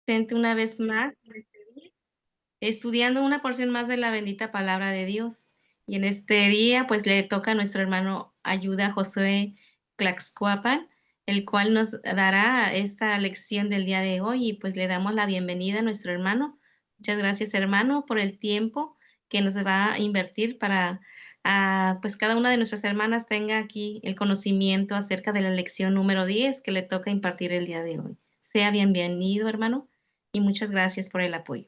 presente una vez más estudiando una porción más de la bendita palabra de Dios. Y en este día, pues le toca a nuestro hermano Ayuda Josué Tlaxcuapan, el cual nos dará esta lección del día de hoy y pues le damos la bienvenida a nuestro hermano. Muchas gracias, hermano, por el tiempo que nos va a invertir para pues cada una de nuestras hermanas tenga aquí el conocimiento acerca de la lección número 10 que le toca impartir el día de hoy. Sea bienvenido, hermano, y muchas gracias por el apoyo.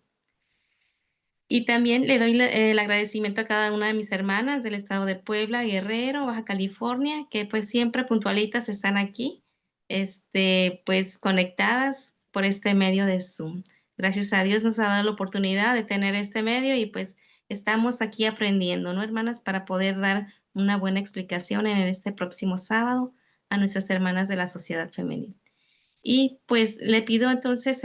Y también le doy el agradecimiento a cada una de mis hermanas del estado de Puebla, Guerrero, Baja California, que pues siempre puntualitas están aquí, pues conectadas por este medio de Zoom. Gracias a Dios nos ha dado la oportunidad de tener este medio y pues estamos aquí aprendiendo, ¿no, hermanas? Para poder dar una buena explicación en este próximo sábado a nuestras hermanas de la sociedad femenil. Y pues le pido entonces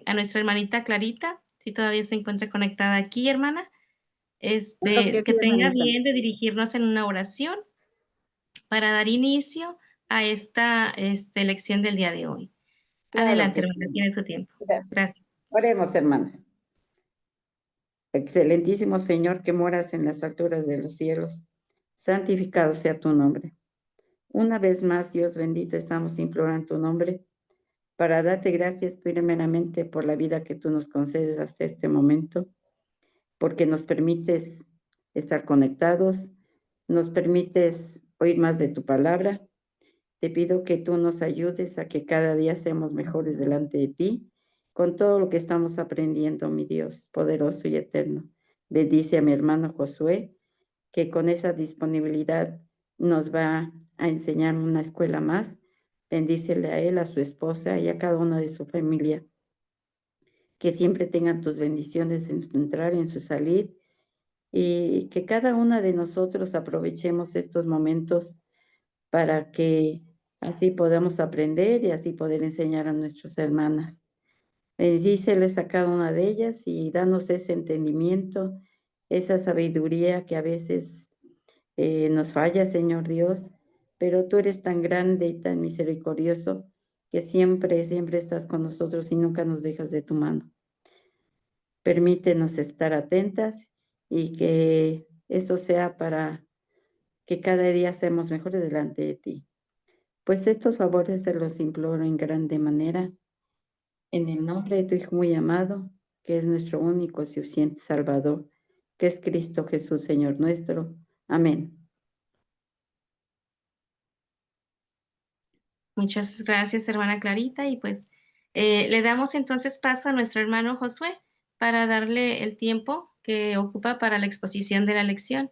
a nuestra hermanita Clarita, si todavía se encuentra conectada aquí, hermana, Claro que que sí, tenga hermanita. bien de dirigirnos en una oración para dar inicio a esta lección del día de hoy. Claro Adelante, que hermana, sí. tiene su tiempo. Gracias. Gracias. Oremos, hermanas. Excelentísimo Señor, que moras en las alturas de los cielos, santificado sea tu nombre. Una vez más, Dios bendito, estamos implorando tu nombre para darte gracias primeramente por la vida que tú nos concedes hasta este momento, porque nos permites estar conectados, nos permites oír más de tu palabra. Te pido que tú nos ayudes a que cada día seamos mejores delante de ti, con todo lo que estamos aprendiendo, mi Dios, poderoso y eterno. Bendice a mi hermano Josué, que con esa disponibilidad nos va a enseñar una escuela más. Bendícele a él, a su esposa y a cada uno de su familia. Que siempre tengan tus bendiciones en su entrar y en su salir, y que cada una de nosotros aprovechemos estos momentos para que así podamos aprender y así poder enseñar a nuestras hermanas. Bendíceles a cada una de ellas y danos ese entendimiento, esa sabiduría que a veces nos falla, Señor Dios, pero tú eres tan grande y tan misericordioso que siempre, siempre estás con nosotros y nunca nos dejas de tu mano. Permítenos estar atentas y que eso sea para que cada día seamos mejores delante de ti. Pues estos favores te los imploro en grande manera, en el nombre de tu Hijo muy amado, que es nuestro único y suficiente Salvador, que es Cristo Jesús, Señor nuestro. Amén. Muchas gracias, hermana Clarita, y pues le damos entonces paso a nuestro hermano Josué para darle el tiempo que ocupa para la exposición de la lección.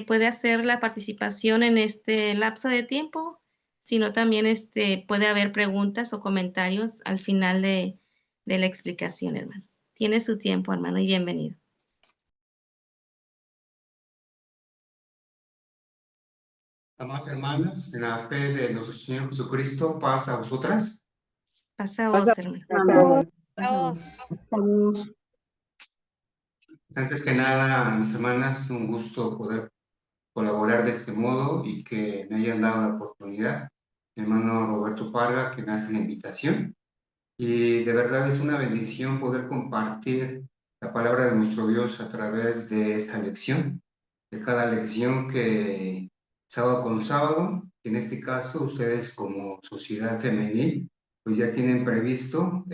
Puede hacer la participación en este lapso de tiempo, sino también puede haber preguntas o comentarios al final de la explicación, hermano. Tiene su tiempo, hermano, y bienvenido. Amadas hermanas, en la fe de nuestro Señor Jesucristo, paz a vosotras. Pasa a Pasa, vos, hermano. hermano. Pasa a vos. Antes que nada, a mis hermanas, un gusto poder colaborar de este modo y que me hayan dado la oportunidad. Mi hermano Roberto Parga, que me hace la invitación. Y de verdad es una bendición poder compartir la palabra de nuestro Dios a través de esta lección, de cada lección que sábado con sábado, en este caso ustedes como sociedad femenil, pues ya tienen previsto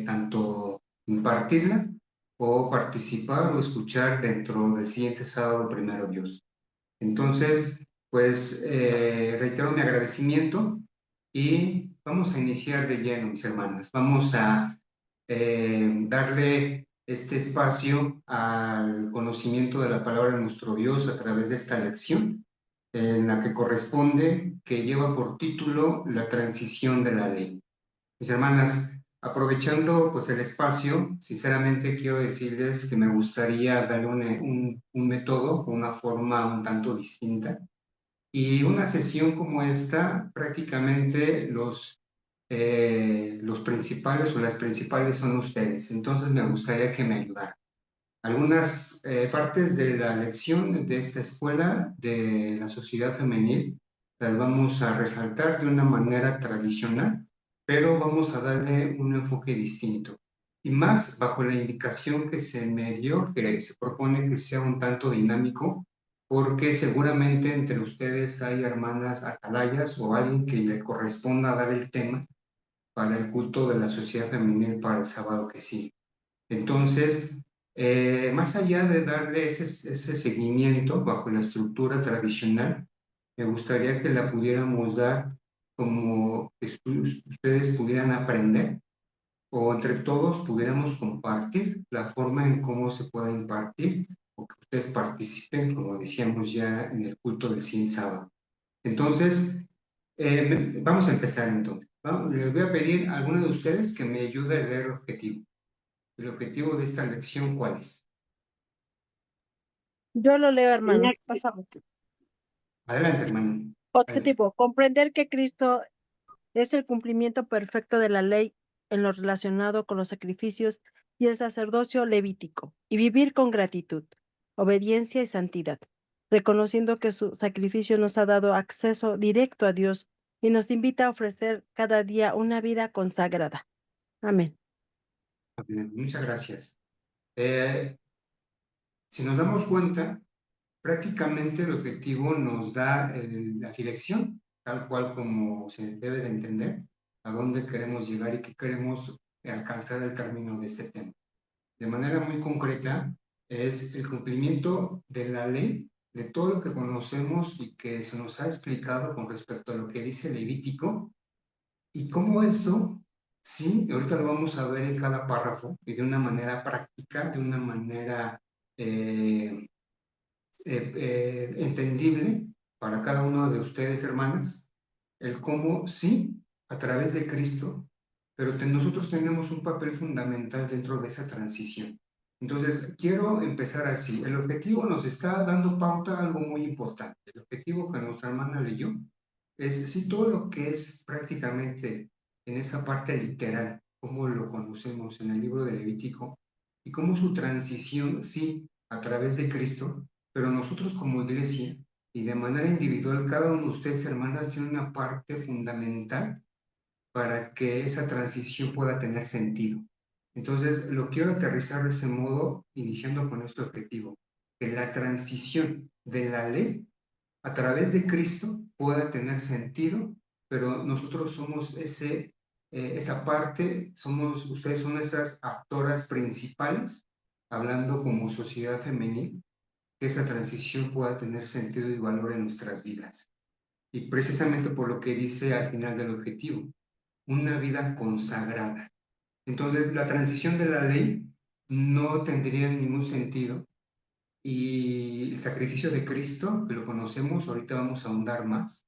tanto impartirla o participar o escuchar dentro del siguiente sábado, primero Dios. Entonces, pues reitero mi agradecimiento y vamos a iniciar de lleno, mis hermanas. Vamos a darle este espacio al conocimiento de la palabra de nuestro Dios a través de esta lección, en la que corresponde, que lleva por título La transición de la ley. Mis hermanas, aprovechando pues el espacio, sinceramente quiero decirles que me gustaría darle un método, una forma un tanto distinta. Y una sesión como esta, prácticamente los principales o las principales son ustedes. Entonces me gustaría que me ayudaran. Algunas partes de la lección de esta escuela de la sociedad femenil las vamos a resaltar de una manera tradicional pero vamos a darle un enfoque distinto. Y más bajo la indicación que se me dio, que se propone que sea un tanto dinámico, porque seguramente entre ustedes hay hermanas atalayas o alguien que le corresponda dar el tema para el culto de la sociedad femenil para el sábado que sigue. Entonces, más allá de darle ese seguimiento bajo la estructura tradicional, me gustaría que la pudiéramos dar como que ustedes pudieran aprender o entre todos pudiéramos compartir la forma en cómo se puede impartir o que ustedes participen, como decíamos ya, en el culto del Sin Sábado. Entonces, vamos a empezar entonces. Les voy a pedir a alguno de ustedes que me ayude a leer el objetivo. ¿El objetivo de esta lección cuál es? Yo lo leo, hermano. Pasamos. Adelante, hermano. Objetivo: comprender que Cristo es el cumplimiento perfecto de la ley en lo relacionado con los sacrificios y el sacerdocio levítico, y vivir con gratitud, obediencia y santidad, reconociendo que su sacrificio nos ha dado acceso directo a Dios y nos invita a ofrecer cada día una vida consagrada. Amén. Muchas gracias. Si nos damos cuenta, prácticamente el objetivo nos da la dirección, tal cual como se debe de entender, a dónde queremos llegar y qué queremos alcanzar al término de este tema. De manera muy concreta, es el cumplimiento de la ley, de todo lo que conocemos y que se nos ha explicado con respecto a lo que dice Levítico, y cómo eso, sí, ahorita lo vamos a ver en cada párrafo, y de una manera práctica, de una manera entendible para cada uno de ustedes, hermanas, el cómo sí, a través de Cristo, pero nosotros tenemos un papel fundamental dentro de esa transición. Entonces, quiero empezar así. El objetivo nos está dando pauta a algo muy importante. El objetivo que nuestra hermana leyó es sí todo lo que es prácticamente en esa parte literal, como lo conocemos en el libro de Levítico, y cómo su transición, sí, a través de Cristo, pero nosotros como iglesia y de manera individual, cada uno de ustedes, hermanas, tiene una parte fundamental para que esa transición pueda tener sentido. Entonces, lo quiero aterrizar de ese modo, iniciando con este objetivo, que la transición de la ley a través de Cristo pueda tener sentido, pero nosotros somos esa parte, ustedes son esas actoras principales, hablando como sociedad femenil, que esa transición pueda tener sentido y valor en nuestras vidas. Y precisamente por lo que dice al final del objetivo, una vida consagrada. Entonces, la transición de la ley no tendría ningún sentido y el sacrificio de Cristo, que lo conocemos, ahorita vamos a ahondar más,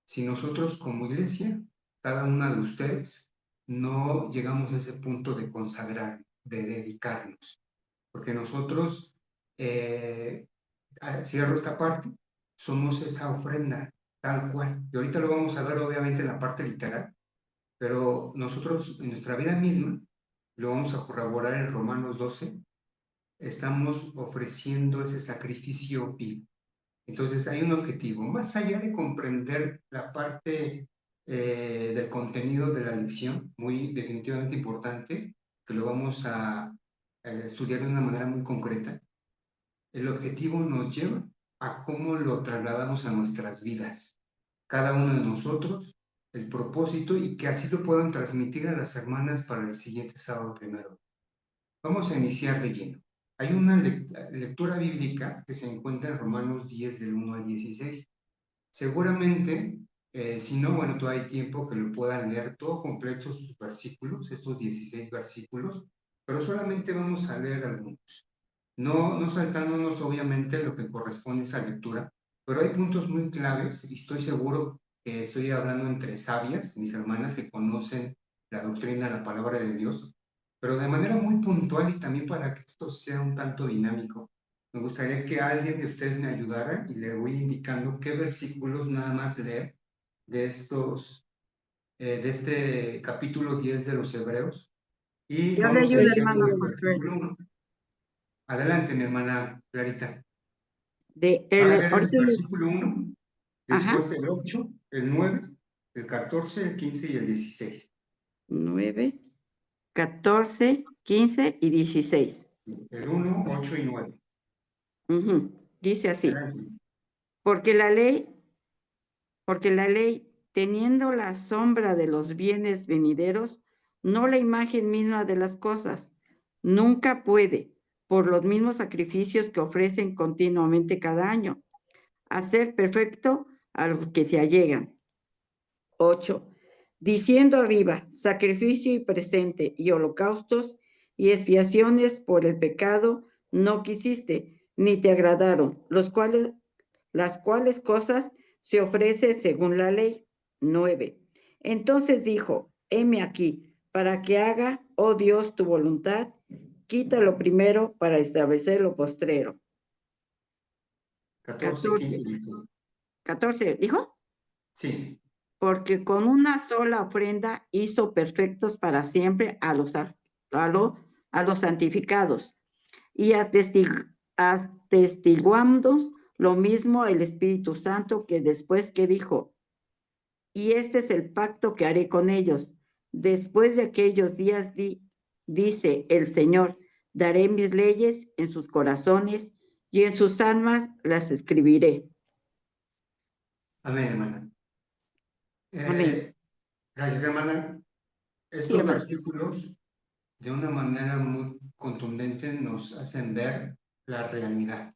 si nosotros como iglesia, cada una de ustedes, no llegamos a ese punto de consagrar, de dedicarnos, porque nosotros cierro esta parte, somos esa ofrenda tal cual. Y ahorita lo vamos a ver obviamente en la parte literal, pero nosotros en nuestra vida misma, lo vamos a corroborar en Romanos 12, estamos ofreciendo ese sacrificio vivo. Entonces hay un objetivo, más allá de comprender la parte del contenido de la lección, muy definitivamente importante, que lo vamos a estudiar de una manera muy concreta. El objetivo nos lleva a cómo lo trasladamos a nuestras vidas, cada uno de nosotros, el propósito y que así lo puedan transmitir a las hermanas para el siguiente sábado primero. Vamos a iniciar de lleno. Hay una lectura bíblica que se encuentra en Romanos 10 del 1 al 16. Seguramente, si no, bueno, todavía hay tiempo que lo puedan leer todo completo sus versículos, estos 16 versículos, pero solamente vamos a leer algunos. No saltándonos obviamente lo que corresponde a esa lectura, pero hay puntos muy claves y estoy seguro que estoy hablando entre sabias, mis hermanas que conocen la doctrina, la palabra de Dios, pero de manera muy puntual y también para que esto sea un tanto dinámico. Me gustaría que alguien de ustedes me ayudara y le voy indicando qué versículos nada más leer de de este capítulo 10 de los Hebreos. Y Yo le vamos a ayudo, iniciar con hermano el Josué. versículo 1. Adelante, mi hermana Clarita. El, Va a leer el ahorita versículo 1, ajá, después el 8, el 9, el 14, el 15 y el 16. 9, 14, 15 y 16. El 1, 8 y 9. Dice así. Adelante. Porque la ley, teniendo la sombra de los bienes venideros, no la imagen misma de las cosas, nunca puede, por los mismos sacrificios que ofrecen continuamente cada año, hacer perfecto a los que se allegan. 8. Diciendo arriba, sacrificio y presente y holocaustos y expiaciones por el pecado no quisiste, ni te agradaron, las cuales cosas se ofrece según la ley. 9. Entonces dijo, heme aquí, para que haga, oh Dios, tu voluntad, quita lo primero para establecer lo postrero. 14, 15 y 21. 14, ¿dijo? Sí. Porque con una sola ofrenda hizo perfectos para siempre a los santificados. Y atestiguamos lo mismo el Espíritu Santo, que después que dijo, y este es el pacto que haré con ellos. Después de aquellos días, dice el Señor, daré mis leyes en sus corazones y en sus almas las escribiré. Amén, hermana. Amén. Gracias, hermana. Sí, Estos hermano. versículos, de una manera muy contundente, nos hacen ver la realidad.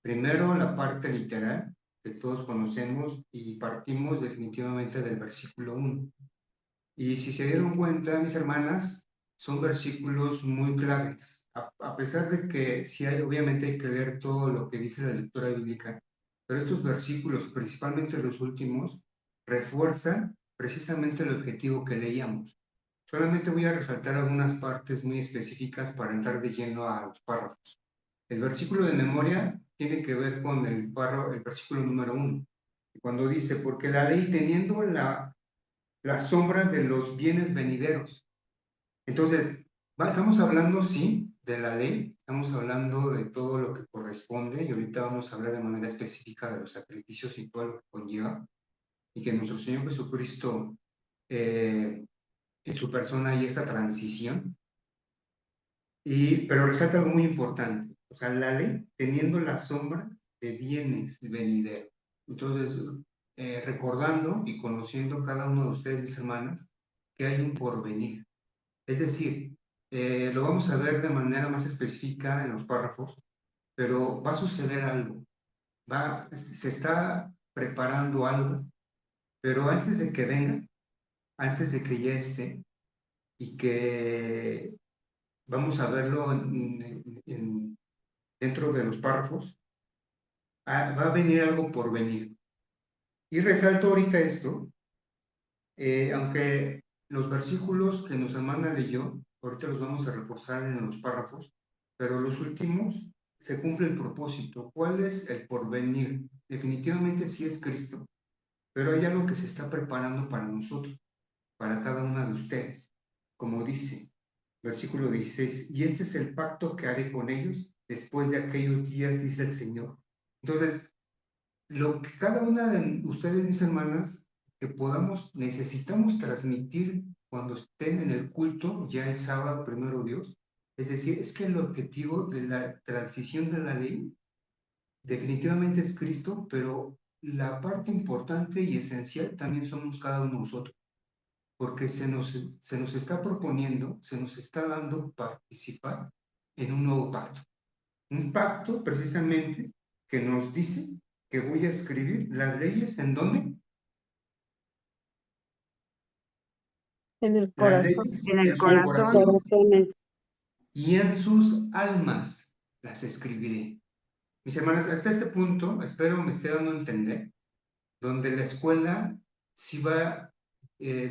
Primero, la parte literal, que todos conocemos, y partimos definitivamente del versículo 1. Y si se dieron cuenta, mis hermanas, son versículos muy claves. A pesar de que sí hay, obviamente hay que leer todo lo que dice la lectura bíblica, pero estos versículos, principalmente los últimos, refuerzan precisamente el objetivo que leíamos. Solamente voy a resaltar algunas partes muy específicas para entrar de lleno a los párrafos. El versículo de memoria tiene que ver con el versículo número 1, cuando dice, porque la ley teniendo la sombra de los bienes venideros. Entonces, estamos hablando, sí, de la ley, estamos hablando de todo lo que corresponde, y ahorita vamos a hablar de manera específica de los sacrificios y todo lo que conlleva, y que nuestro Señor Jesucristo, en su persona, hay esta transición. Pero resalta algo muy importante, o sea, la ley teniendo la sombra de bienes venideros. Entonces, recordando y conociendo cada uno de ustedes, mis hermanas, que hay un porvenir. Es decir, lo vamos a ver de manera más específica en los párrafos, pero va a suceder algo, se está preparando algo, pero antes de que venga, antes de que ya esté, y que vamos a verlo dentro de los párrafos, va a venir algo por venir. Y resalto ahorita esto, aunque los versículos que nuestra hermana leyó, ahorita los vamos a reforzar en los párrafos, pero los últimos se cumple el propósito. ¿Cuál es el porvenir? Definitivamente sí es Cristo, pero hay algo que se está preparando para nosotros, para cada una de ustedes. Como dice, versículo 16, y este es el pacto que haré con ellos después de aquellos días, dice el Señor. Entonces, lo que cada una de ustedes, mis hermanas, que necesitamos transmitir cuando estén en el culto, ya el sábado, primero Dios, es decir, es que el objetivo de la transición de la ley definitivamente es Cristo, pero la parte importante y esencial también somos cada uno de nosotros, porque se nos está proponiendo, se nos está dando participar en un nuevo pacto. Un pacto precisamente que nos dice que voy a escribir las leyes ¿en dónde? En el Las corazón. leyes En el en su corazón. corazón y en sus almas las escribiré. Mis hermanas, hasta este punto, espero me esté dando a entender, donde la escuela sí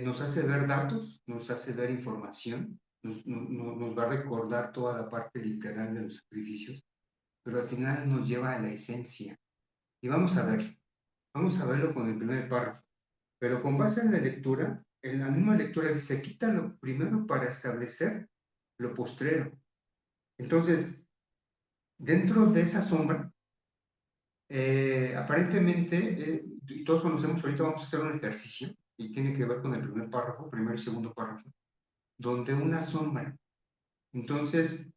nos hace ver datos, nos hace ver información, nos va a recordar toda la parte literal de los sacrificios, pero al final nos lleva a la esencia. Y vamos a verlo con el primer párrafo. Pero con base en la lectura, en la misma lectura dice, quita lo primero para establecer lo postrero. Entonces, dentro de esa sombra, aparentemente, y todos conocemos, ahorita vamos a hacer un ejercicio, y tiene que ver con el primer párrafo, primer y segundo párrafo, donde una sombra. Entonces,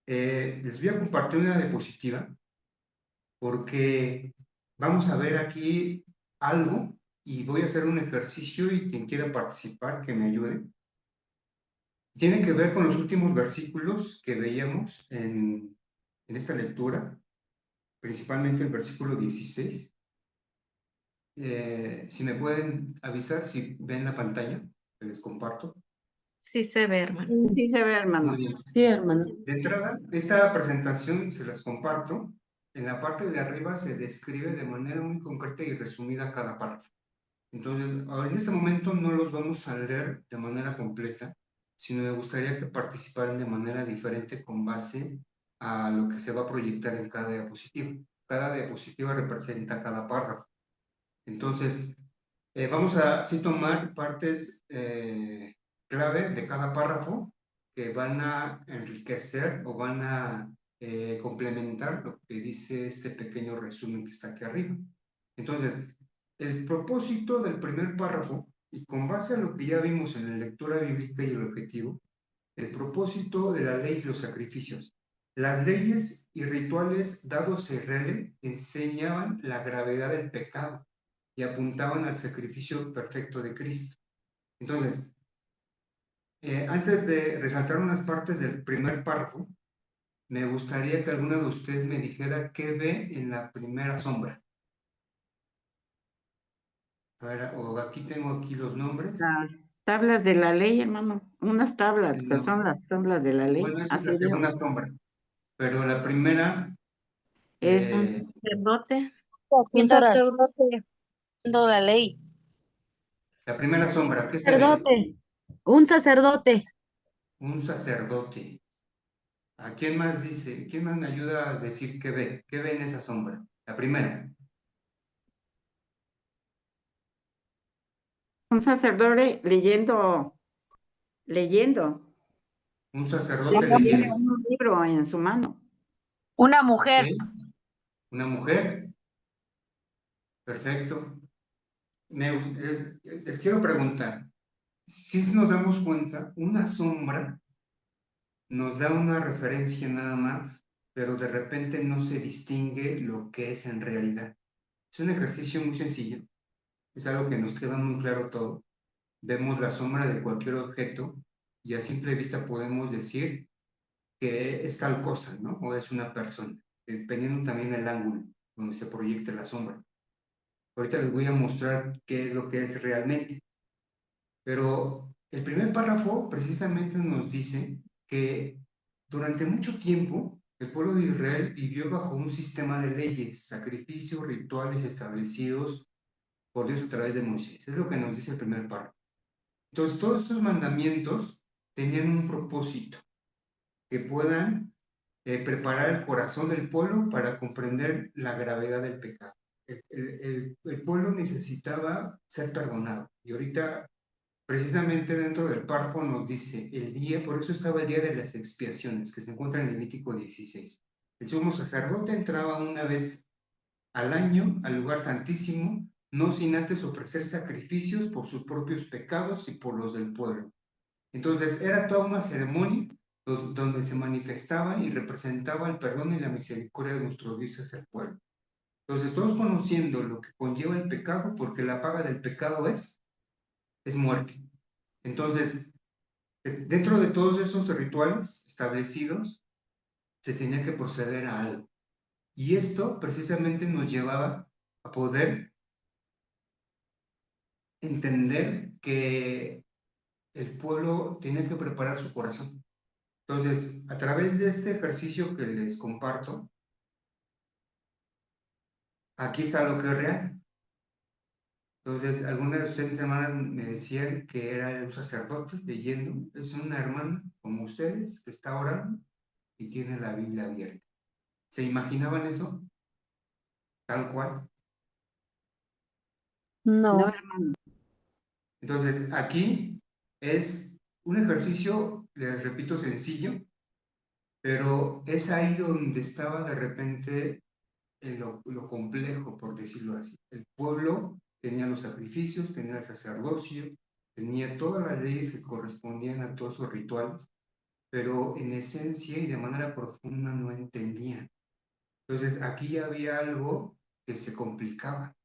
les voy a compartir una diapositiva porque vamos a ver aquí algo y voy a hacer un ejercicio y quien quiera participar que me ayude. Tiene que ver con los últimos versículos que veíamos en esta lectura, principalmente el versículo 16. Si me pueden avisar si ven la pantalla, que les comparto. Sí se ve, hermano. Sí se ve, Muy hermano. bien. Sí, hermano. De entrada, esta presentación se las comparto. En la parte de arriba se describe de manera muy concreta y resumida cada párrafo. Entonces, ahora en este momento no los vamos a leer de manera completa, sino me gustaría que participaran de manera diferente con base a lo que se va a proyectar en cada diapositiva. Cada diapositiva representa cada párrafo. Entonces, vamos a sí tomar partes clave de cada párrafo que van a enriquecer o van a complementar lo que dice este pequeño resumen que está aquí arriba. Entonces, el propósito del primer párrafo, y con base a lo que ya vimos en la lectura bíblica y el objetivo, el propósito de la ley y los sacrificios. Las leyes y rituales dados a Israel enseñaban la gravedad del pecado y apuntaban al sacrificio perfecto de Cristo. Entonces, antes de resaltar unas partes del primer párrafo, me gustaría que alguno de ustedes me dijera qué ve en la primera sombra. A ver, o aquí tengo aquí los nombres. Las tablas de la ley, hermano. Unas tablas, que No. son las tablas de la ley. Bueno, esta es Así la veo. segunda sombra, pero la primera, Es Un sacerdote. Un sacerdote. Haciendo la ley. la primera sombra, ¿qué te ve? Sacerdote. Un sacerdote. Un sacerdote. ¿A quién más dice? ¿Quién más me ayuda a decir qué ve? ¿Qué ve en esa sombra? La primera. un sacerdote leyendo. Un sacerdote Tiene leyendo. un libro en su mano. Una mujer. ¿Ok? Una mujer. Perfecto. Les quiero preguntar, si nos damos cuenta, una sombra nos da una referencia nada más, pero de repente no se distingue lo que es en realidad. Es un ejercicio muy sencillo, es algo que nos queda muy claro todo. Vemos la sombra de cualquier objeto y a simple vista podemos decir que es tal cosa, ¿no? O es una persona, dependiendo también del ángulo donde se proyecte la sombra. Ahorita les voy a mostrar qué es lo que es realmente. Pero el primer párrafo precisamente nos dice que durante mucho tiempo el pueblo de Israel vivió bajo un sistema de leyes, sacrificios, rituales establecidos por Dios a través de Moisés. Es lo que nos dice el primer párrafo. Entonces, todos estos mandamientos tenían un propósito, que puedan preparar el corazón del pueblo para comprender la gravedad del pecado. El pueblo necesitaba ser perdonado. Y ahorita, precisamente dentro del párrafo nos dice el día, por eso estaba el día de las expiaciones, que se encuentra en el Levítico 16. El sumo sacerdote entraba una vez al año al lugar santísimo, no sin antes ofrecer sacrificios por sus propios pecados y por los del pueblo. Entonces era toda una ceremonia donde se manifestaba y representaba el perdón y la misericordia de nuestro Dios hacia el pueblo. Entonces todos conociendo lo que conlleva el pecado, porque la paga del pecado es muerte. Entonces, dentro de todos esos rituales establecidos, se tenía que proceder a algo. Y esto precisamente nos llevaba a poder entender que el pueblo tenía que preparar su corazón. Entonces, a través de este ejercicio que les comparto, aquí está lo que es real. Entonces, algunas de ustedes, hermanas, me decían que era un sacerdote leyendo. Es una hermana como ustedes que está orando y tiene la Biblia abierta. ¿Se imaginaban eso? Tal cual. No, No. hermano. Entonces, aquí es un ejercicio, les repito, sencillo, pero es ahí donde estaba de repente lo complejo, por decirlo así. El pueblo tenía los sacrificios, tenía el sacerdocio, tenía todas las leyes que correspondían a todos esos rituales, pero en esencia y de manera profunda no entendía. Entonces aquí había algo que se complicaba,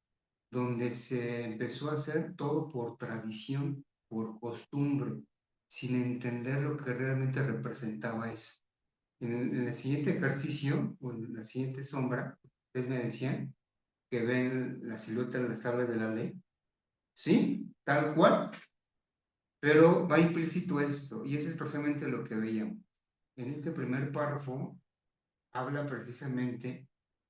donde se empezó a hacer todo por tradición, por costumbre, sin entender lo que realmente representaba eso. En el siguiente ejercicio, o en la siguiente sombra, ustedes me decían que ven la silueta de las tablas de la ley. Sí, tal cual, pero va implícito esto, y eso es precisamente lo que veíamos. En este primer párrafo habla precisamente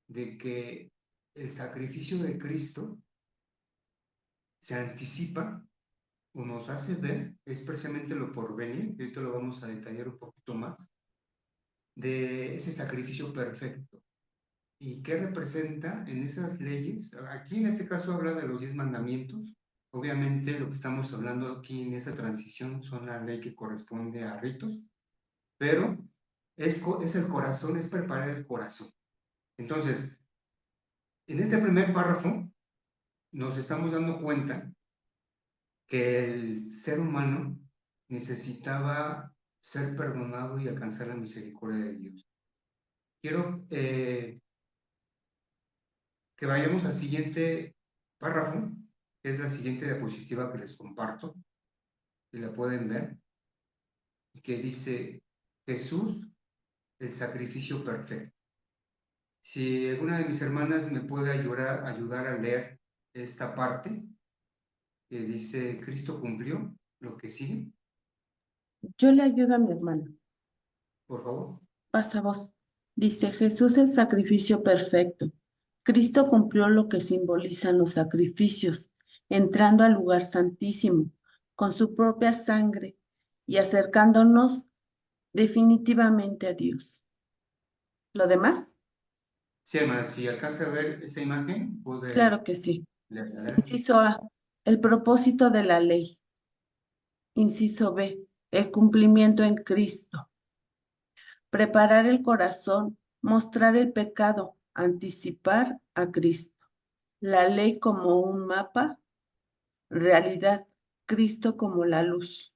de que el sacrificio de Cristo se anticipa o nos hace ver, es precisamente lo porvenir, y ahorita lo vamos a detallar un poquito más, de ese sacrificio perfecto. ¿Y qué representa en esas leyes? Aquí en este caso habla de los 10 mandamientos. Obviamente lo que estamos hablando aquí en esa transición son la ley que corresponde a ritos, pero es el corazón, es preparar el corazón. Entonces, en este primer párrafo nos estamos dando cuenta que el ser humano necesitaba ser perdonado y alcanzar la misericordia de Dios. Quiero que vayamos al siguiente párrafo, que es la siguiente diapositiva que les comparto, y la pueden ver, que dice Jesús, el sacrificio perfecto. Si alguna de mis hermanas me puede ayudar a leer esta parte, que dice Cristo cumplió, lo que sigue, Yo le ayudo a mi hermano. por favor. Pasa voz. Dice Jesús el sacrificio perfecto. Cristo cumplió lo que simbolizan los sacrificios, entrando al lugar santísimo con su propia sangre y acercándonos definitivamente a Dios. ¿Lo demás? Sí, hermana, si alcanza a ver esa imagen, puede Claro que sí. leerla. Inciso A, el propósito de la ley. Inciso B, el cumplimiento en Cristo. Preparar el corazón, mostrar el pecado, anticipar a Cristo. La ley como un mapa, realidad, Cristo como la luz.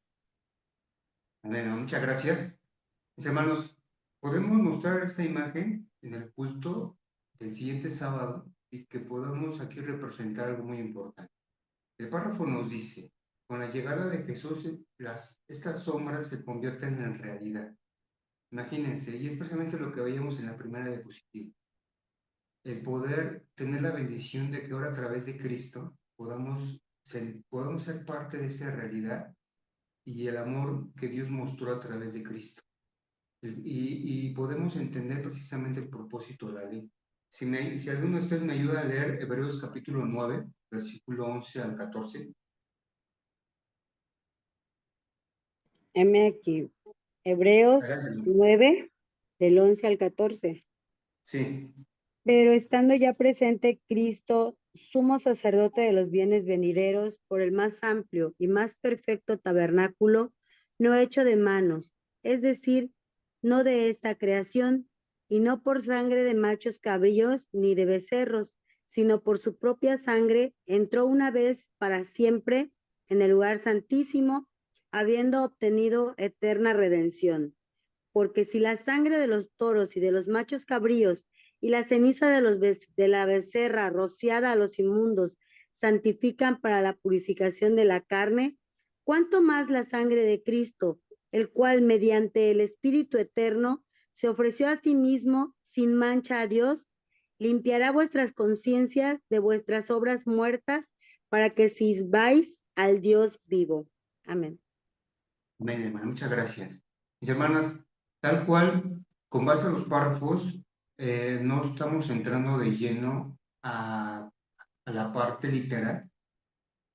Bueno, muchas gracias. Mis hermanos, podemos mostrar esta imagen en el culto del siguiente sábado y que podamos aquí representar algo muy importante. El párrafo nos dice, con la llegada de Jesús, estas sombras se convierten en realidad. Imagínense, y es precisamente lo que veíamos en la primera diapositiva. El poder tener la bendición de que ahora a través de Cristo podamos ser parte de esa realidad y el amor que Dios mostró a través de Cristo. Y podemos entender precisamente el propósito de la ley. Si alguno de ustedes me ayuda a leer Hebreos capítulo 9, versículo 11 al 14. Heme aquí. Hebreos Háganlo. 9, del 11 al 14. Sí, Pero estando ya presente Cristo, sumo sacerdote de los bienes venideros, por el más amplio y más perfecto tabernáculo, no hecho de manos, es decir, no de esta creación, y no por sangre de machos cabríos ni de becerros, sino por su propia sangre, entró una vez para siempre en el lugar santísimo, habiendo obtenido eterna redención. Porque si la sangre de los toros y de los machos cabríos y la ceniza de la becerra rociada a los inmundos santifican para la purificación de la carne, ¿cuánto más la sangre de Cristo, el cual mediante el Espíritu Eterno se ofreció a sí mismo sin mancha a Dios, limpiará vuestras conciencias de vuestras obras muertas para que sirváis al Dios vivo? Amén. amén, hermano, muchas gracias. Mis hermanas, tal cual, con base a los párrafos, no estamos entrando de lleno a la parte literal,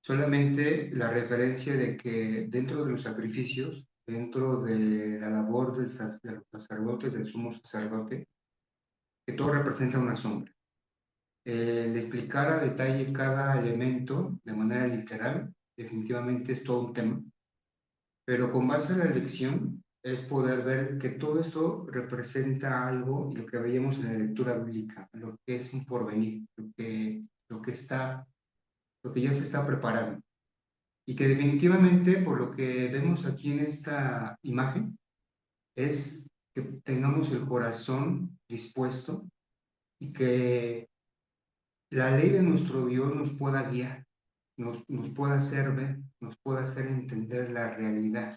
solamente la referencia de que dentro de los sacrificios, dentro de la labor de los sacerdotes, del sumo sacerdote, que todo representa una sombra. El explicar a detalle cada elemento de manera literal, definitivamente es todo un tema, pero con base a la lección es poder ver que todo esto representa algo, y lo que veíamos en la lectura bíblica, lo que es un porvenir, lo que está lo que ya se está preparando. Y que definitivamente, por lo que vemos aquí en esta imagen, es que tengamos el corazón dispuesto y que la ley de nuestro Dios nos pueda guiar, nos pueda hacer ver, nos pueda hacer entender la realidad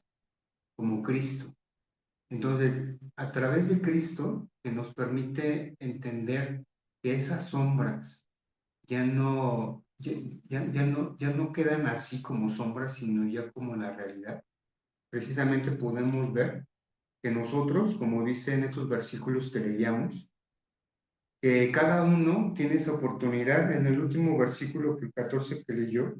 como Cristo. Entonces, a través de Cristo, que nos permite entender que esas sombras ya no quedan así como sombras, sino ya como la realidad. Precisamente podemos ver que nosotros, como dice en estos versículos que leíamos, que cada uno tiene esa oportunidad. En el último versículo, el 14 que leyó,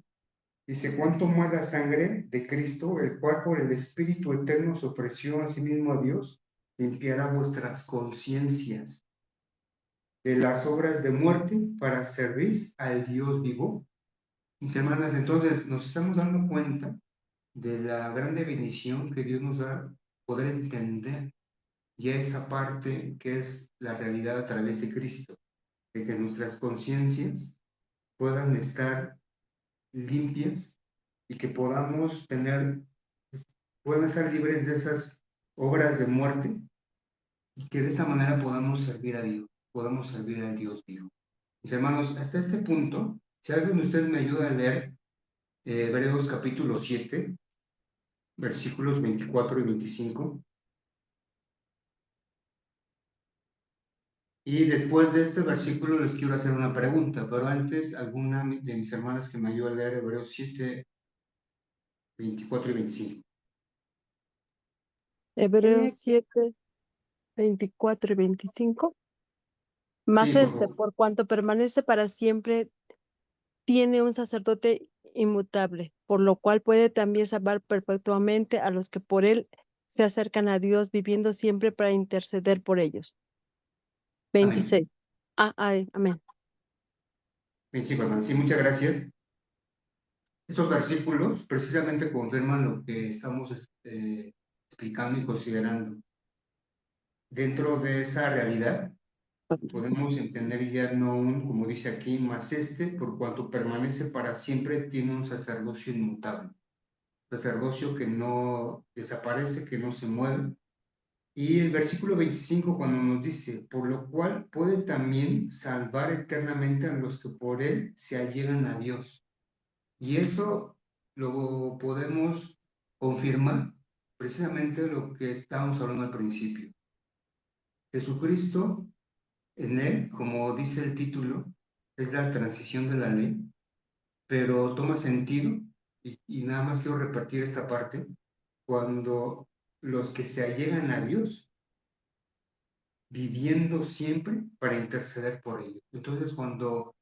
dice: cuánto más la sangre de Cristo, el cual por el Espíritu Eterno se ofreció a sí mismo a Dios, limpiará vuestras conciencias de las obras de muerte para servir al Dios vivo. Mis hermanas, entonces nos estamos dando cuenta de la grande bendición que Dios nos da, poder entender ya esa parte que es la realidad a través de Cristo, de que nuestras conciencias puedan estar limpias y que podamos puedan estar libres de esas obras de muerte y que de esta manera podamos servir a Dios, podamos servir al Dios vivo. Mis hermanos, hasta este punto, si alguien de ustedes me ayuda a leer Hebreos capítulo 7, versículos 24 y 25. Y después de este versículo les quiero hacer una pregunta, pero antes alguna de mis hermanas que me ayude a leer Hebreos 7, 24 y 25. Hebreos 7, 24 y 25. Más Sí, por favor. por cuanto permanece para siempre, tiene un sacerdote inmutable, por lo cual puede también salvar perpetuamente a los que por él se acercan a Dios, viviendo siempre para interceder por ellos. 26. Amén. 25, hermanos. Sí, muchas gracias. Estos versículos precisamente confirman lo que estamos explicando y considerando. Dentro de esa realidad, podemos entender ya no un, como dice aquí, mas por cuanto permanece para siempre, tiene un sacerdocio inmutable. Sacerdocio que no desaparece, que no se mueve. Y el versículo 25 cuando nos dice, por lo cual puede también salvar eternamente a los que por él se allegan a Dios. Y eso lo podemos confirmar precisamente lo que estábamos hablando al principio. Jesucristo, en él, como dice el título, es la transición de la ley, pero toma sentido, y nada más quiero repartir esta parte, cuando los que se allegan a Dios, viviendo siempre para interceder por ellos. Entonces, cuando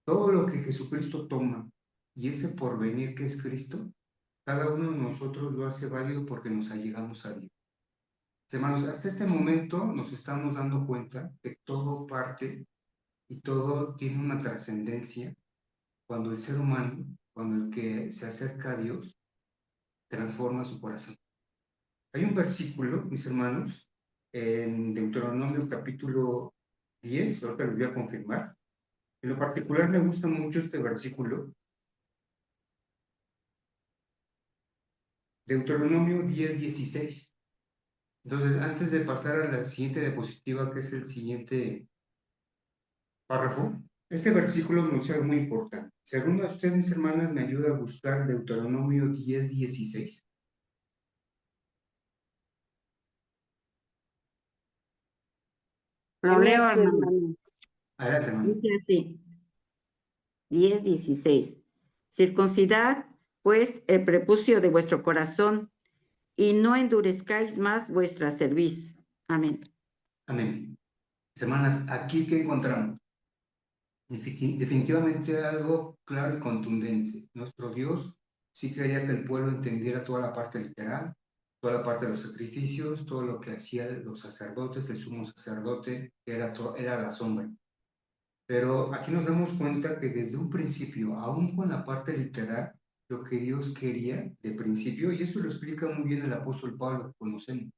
todo lo que Jesucristo toma y ese porvenir que es Cristo, cada uno de nosotros lo hace válido porque nos allegamos a Dios. Hermanos, hasta este momento nos estamos dando cuenta que todo parte y todo tiene una trascendencia cuando el ser humano, cuando el que se acerca a Dios, transforma su corazón. Hay un versículo, mis hermanos, en Deuteronomio capítulo 10, ahorita lo voy a confirmar. En lo particular me gusta mucho este versículo. Deuteronomio 10, 16. Entonces, antes de pasar a la siguiente diapositiva, que es el siguiente párrafo, este versículo nos dice algo muy importante. Si alguno de ustedes, mis hermanas, me ayuda a buscar Deuteronomio 10, 16. Lo leo, hermano. Adelante, hermano. Dice así, 10, 16. Circuncidad, pues, el prepucio de vuestro corazón, y no endurezcáis más vuestra cerviz. Amén. Amén. Mis hermanas, aquí que encontramos definitivamente algo claro y contundente. Nuestro Dios sí quería que el pueblo entendiera toda la parte literal, toda la parte de los sacrificios, todo lo que hacían los sacerdotes, el sumo sacerdote, que era la sombra. Pero aquí nos damos cuenta que desde un principio, aún con la parte literal, lo que Dios quería de principio, y esto lo explica muy bien el apóstol Pablo, que conocemos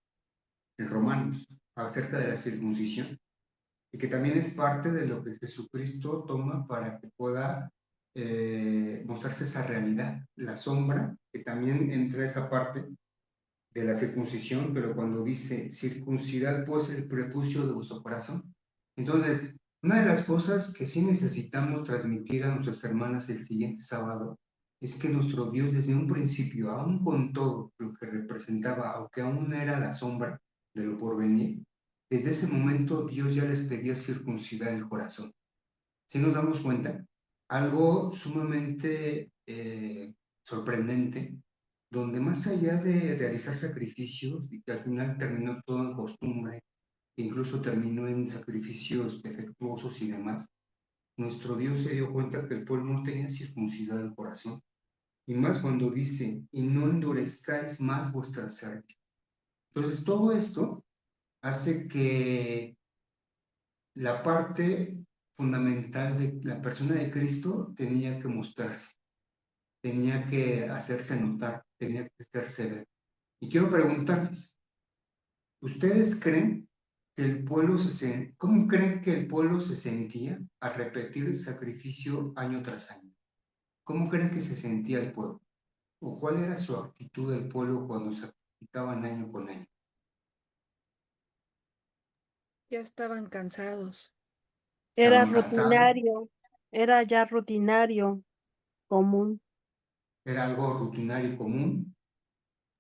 en Romanos, acerca de la circuncisión, y que también es parte de lo que Jesucristo toma para que pueda mostrarse esa realidad, la sombra, que también entra esa parte de la circuncisión, pero cuando dice circuncidad pues el prepucio de vuestro corazón. Entonces, una de las cosas que sí necesitamos transmitir a nuestras hermanas el siguiente sábado es que nuestro Dios desde un principio, aún con todo lo que representaba, aunque aún era la sombra de lo porvenir, desde ese momento Dios ya les pedía circuncidar el corazón. Si nos damos cuenta, algo sumamente sorprendente, donde más allá de realizar sacrificios, y que al final terminó todo en costumbre, incluso terminó en sacrificios defectuosos y demás, nuestro Dios se dio cuenta que el pueblo no tenía circuncidado el corazón. Y más cuando dice, y no endurezcáis más vuestra cerviz. Entonces, todo esto hace que la parte fundamental de la persona de Cristo tenía que mostrarse, tenía que hacerse notar, tenía que hacerse ver. Y quiero preguntarles, ¿ustedes creen que el pueblo cómo creen que el pueblo se sentía al repetir el sacrificio año tras año? ¿Cómo creen que se sentía el pueblo? ¿O cuál era su actitud del pueblo cuando sacrificaban año con año? Ya estaban cansados. Era ¿Estaban cansados? rutinario, era ya rutinario, común. ¿Era algo rutinario y común?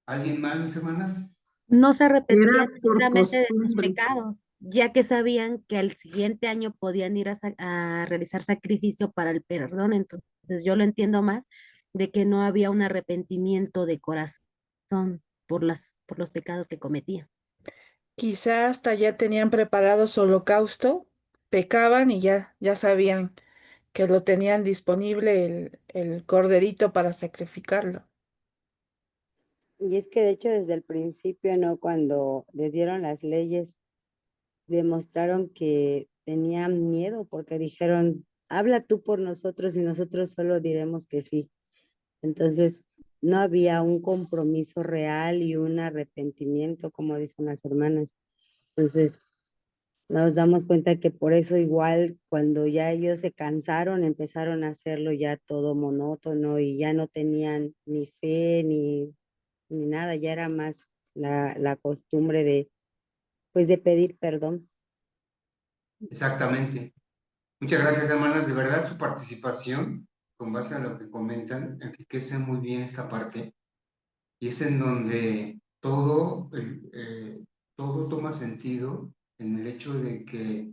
¿Alguien más, mis hermanas? No se Era arrepentían por seguramente de sus costumbre. pecados, ya que sabían que al siguiente año podían ir a realizar sacrificio para el perdón. Entonces yo lo entiendo más de que no había un arrepentimiento de corazón por los pecados que cometían. Quizá hasta ya tenían preparado su holocausto, pecaban y ya sabían que lo tenían disponible el corderito para sacrificarlo. Y es que de hecho desde el principio, ¿no? Cuando les dieron las leyes, demostraron que tenían miedo porque dijeron, habla tú por nosotros y nosotros solo diremos que sí. Entonces, no había un compromiso real y un arrepentimiento, como dicen las hermanas. Entonces, nos damos cuenta que por eso igual cuando ya ellos se cansaron, empezaron a hacerlo ya todo monótono y ya no tenían ni fe ni nada, ya era más la costumbre de, pues, de pedir perdón. Exactamente. Muchas gracias, hermanas. De verdad, su participación, con base a lo que comentan, enriquece muy bien esta parte y es en donde todo toma sentido en el hecho de que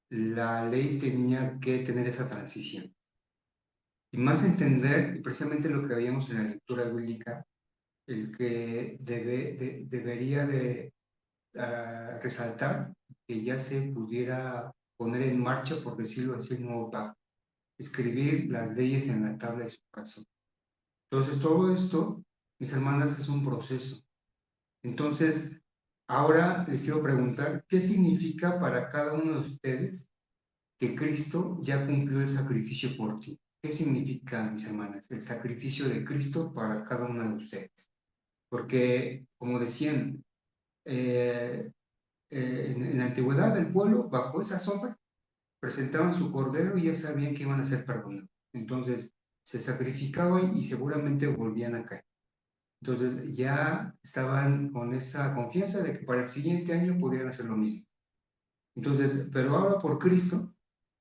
la ley tenía que tener esa transición. Y más entender, y precisamente lo que veíamos en la lectura bíblica, el que debería de resaltar que ya se pudiera poner en marcha, por decirlo así, el nuevo pacto, escribir las leyes en la tabla de su corazón. Entonces, todo esto, mis hermanas, es un proceso. Entonces, ahora les quiero preguntar, ¿qué significa para cada uno de ustedes que Cristo ya cumplió el sacrificio por ti? ¿Qué significa, mis hermanas, el sacrificio de Cristo para cada una de ustedes? Porque, como decían, en la antigüedad el pueblo, bajo esa sombra, presentaban su cordero y ya sabían que iban a ser perdonados. Entonces, se sacrificaban y seguramente volvían a caer. Entonces, ya estaban con esa confianza de que para el siguiente año podrían hacer lo mismo. Entonces, pero ahora por Cristo,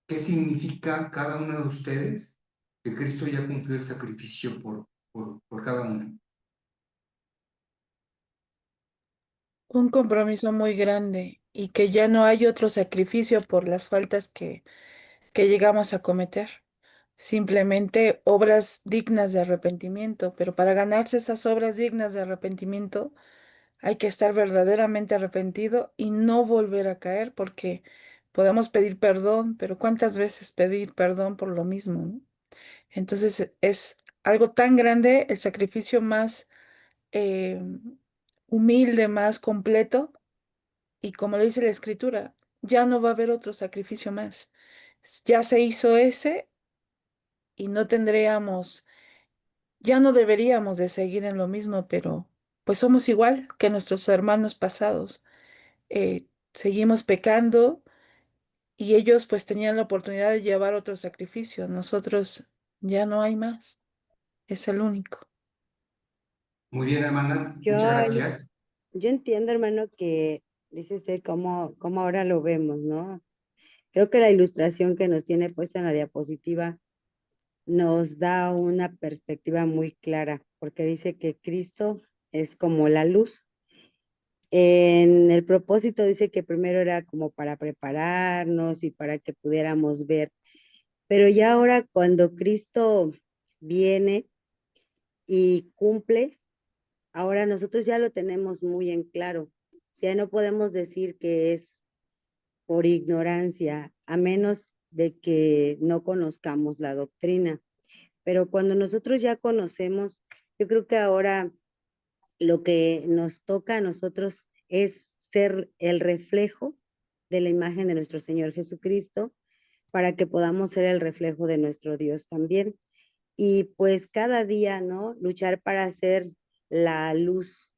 ¿qué significa cada uno de ustedes que Cristo ya cumplió el sacrificio por cada uno? Un compromiso muy grande y que ya no hay otro sacrificio por las faltas que llegamos a cometer. Simplemente obras dignas de arrepentimiento, pero para ganarse esas obras dignas de arrepentimiento hay que estar verdaderamente arrepentido y no volver a caer porque podemos pedir perdón, pero ¿cuántas veces pedir perdón por lo mismo, no? Entonces es algo tan grande, el sacrificio más eh, humilde, más completo, y como lo dice la Escritura, ya no va a haber otro sacrificio más. Ya se hizo ese y no tendríamos, ya no deberíamos de seguir en lo mismo, pero pues somos igual que nuestros hermanos pasados. Seguimos pecando y ellos pues tenían la oportunidad de llevar otro sacrificio. Nosotros Ya no hay más. Es el único. Muy bien, hermana, Yo, muchas gracias. yo entiendo, hermano, que dice usted cómo ahora lo vemos, ¿no? Creo que la ilustración que nos tiene puesta en la diapositiva nos da una perspectiva muy clara, porque dice que Cristo es como la luz. En el propósito dice que primero era como para prepararnos y para que pudiéramos ver, pero ya ahora cuando Cristo viene y cumple, ahora nosotros ya lo tenemos muy en claro. Ya no podemos decir que es por ignorancia, a menos de que no conozcamos la doctrina. Pero cuando nosotros ya conocemos, yo creo que ahora lo que nos toca a nosotros es ser el reflejo de la imagen de nuestro Señor Jesucristo para que podamos ser el reflejo de nuestro Dios también. Y pues cada día, ¿no? Luchar para ser la luz,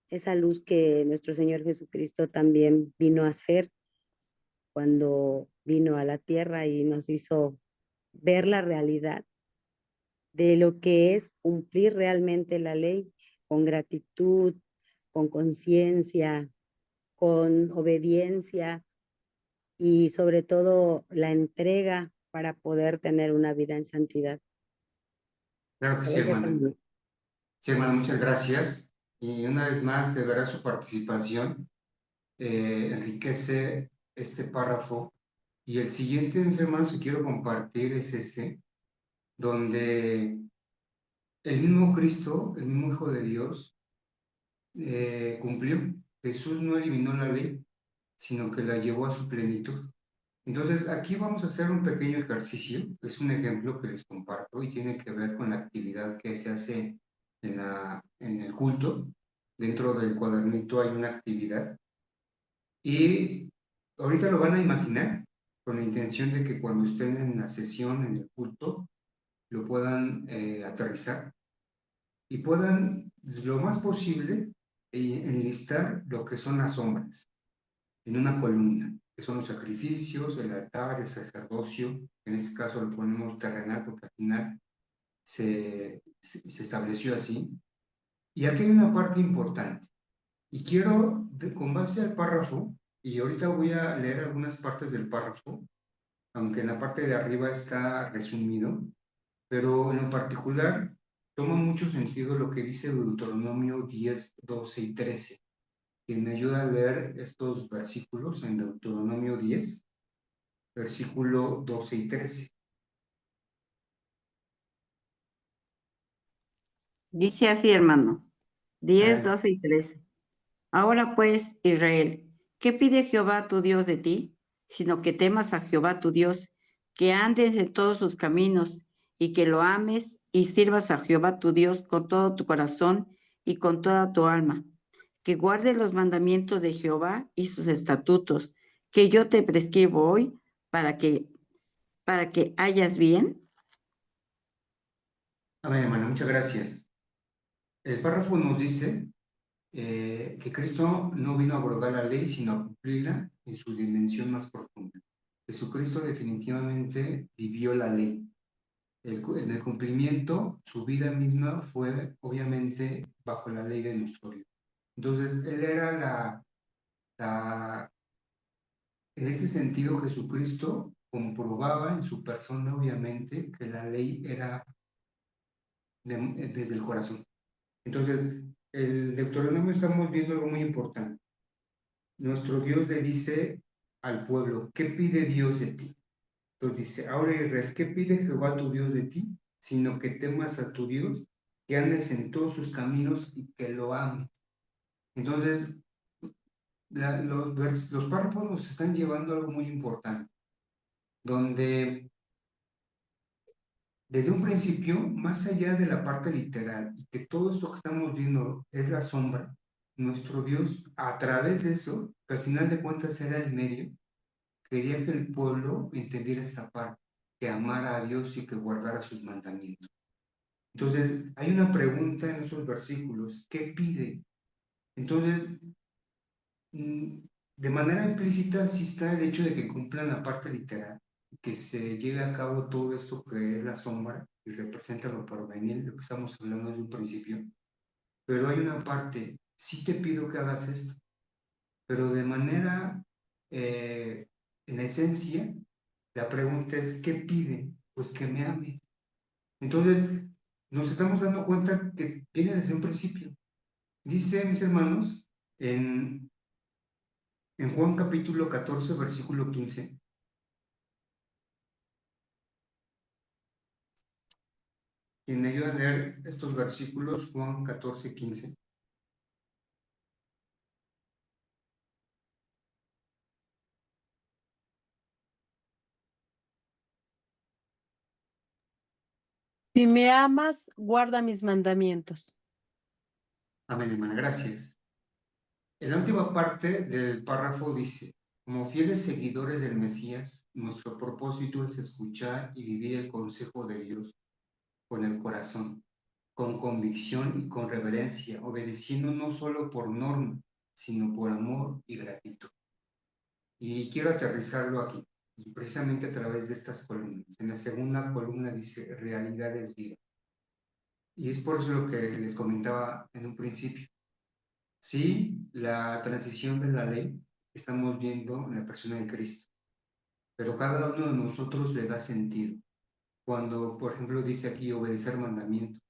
esa luz que nuestro Señor Jesucristo también vino a ser cuando vino a la tierra y nos hizo ver la realidad de lo que es cumplir realmente la ley con gratitud, con conciencia, con obediencia y sobre todo la entrega para poder tener una vida en santidad. Claro que A sí, ver, hermana. déjame. Sí, hermana, muchas gracias. Y una vez más, de verdad, su participación enriquece este párrafo. Y el siguiente, mis hermanos, que quiero compartir es este, donde el mismo Cristo, el mismo Hijo de Dios, cumplió. Jesús no eliminó la ley, sino que la llevó a su plenitud. Entonces, aquí vamos a hacer un pequeño ejercicio. Es un ejemplo que les comparto y tiene que ver con la actividad que se hace en el culto. Dentro del cuadernito hay una actividad. Y ahorita lo van a imaginar con la intención de que cuando estén en la sesión, en el culto, lo puedan aterrizar y puedan, lo más posible, enlistar lo que son las sombras en una columna, que son los sacrificios, el altar, el sacerdocio. En este caso lo ponemos terrenal porque al final se estableció así. Y aquí hay una parte importante. Y quiero, con base al párrafo, y ahorita voy a leer algunas partes del párrafo, aunque en la parte de arriba está resumido, pero en lo particular toma mucho sentido lo que dice Deuteronomio 10, 12 y 13. Quien me ayuda a leer estos versículos en Deuteronomio 10, versículo 12 y 13. Dice así, hermano, 10, Adelante. 12 y 13. Ahora pues, Israel, ¿qué pide Jehová tu Dios de ti? Sino que temas a Jehová tu Dios, que andes en todos sus caminos, y que lo ames y sirvas a Jehová tu Dios con todo tu corazón y con toda tu alma, que guardes los mandamientos de Jehová y sus estatutos, que yo te prescribo hoy para que hayas bien. Amén, hermano, muchas gracias. El párrafo nos dice que Cristo no vino a abrogar la ley, sino a cumplirla en su dimensión más profunda. Jesucristo definitivamente vivió la ley. En el cumplimiento, su vida misma fue obviamente bajo la ley de nuestro Dios. Entonces, él era en ese sentido, Jesucristo comprobaba en su persona, obviamente, que la ley era desde el corazón. Entonces, el Deuteronomio estamos viendo algo muy importante. Nuestro Dios le dice al pueblo, ¿qué pide Dios de ti? Entonces dice, ahora Israel, ¿qué pide Jehová tu Dios de ti? Sino que temas a tu Dios, que andes en todos sus caminos y que lo ames. Entonces, los párrafos nos están llevando a algo muy importante, donde desde un principio, más allá de la parte literal, y que todo esto que estamos viendo es la sombra, nuestro Dios, a través de eso, que al final de cuentas era el medio, quería que el pueblo entendiera esta parte, que amara a Dios y que guardara sus mandamientos. Entonces, hay una pregunta en esos versículos, ¿qué pide? Entonces, de manera implícita sí está el hecho de que cumplan la parte literal, que se lleve a cabo todo esto que es la sombra, y representa lo porvenir, lo que estamos hablando desde un principio. Pero hay una parte, sí te pido que hagas esto, pero de manera, en esencia, la pregunta es, ¿qué pide? Pues que me ames. Entonces, nos estamos dando cuenta que viene desde un principio. Dice, mis hermanos, en Juan capítulo 14, versículo 15, quien me ayuda a leer estos versículos, Juan 14, 15. Si me amas, guarda mis mandamientos. Amén, hermana, gracias. En la última parte del párrafo dice, como fieles seguidores del Mesías, nuestro propósito es escuchar y vivir el consejo de Dios con el corazón, con convicción y con reverencia, obedeciendo no solo por norma, sino por amor y gratitud. Y quiero aterrizarlo aquí, y precisamente a través de estas columnas. En la segunda columna dice, realidad es vida. Y es por eso lo que les comentaba en un principio. Sí, la transición de la ley estamos viendo en la persona de Cristo, pero cada uno de nosotros le da sentido. Cuando, por ejemplo, dice aquí obedecer mandamientos,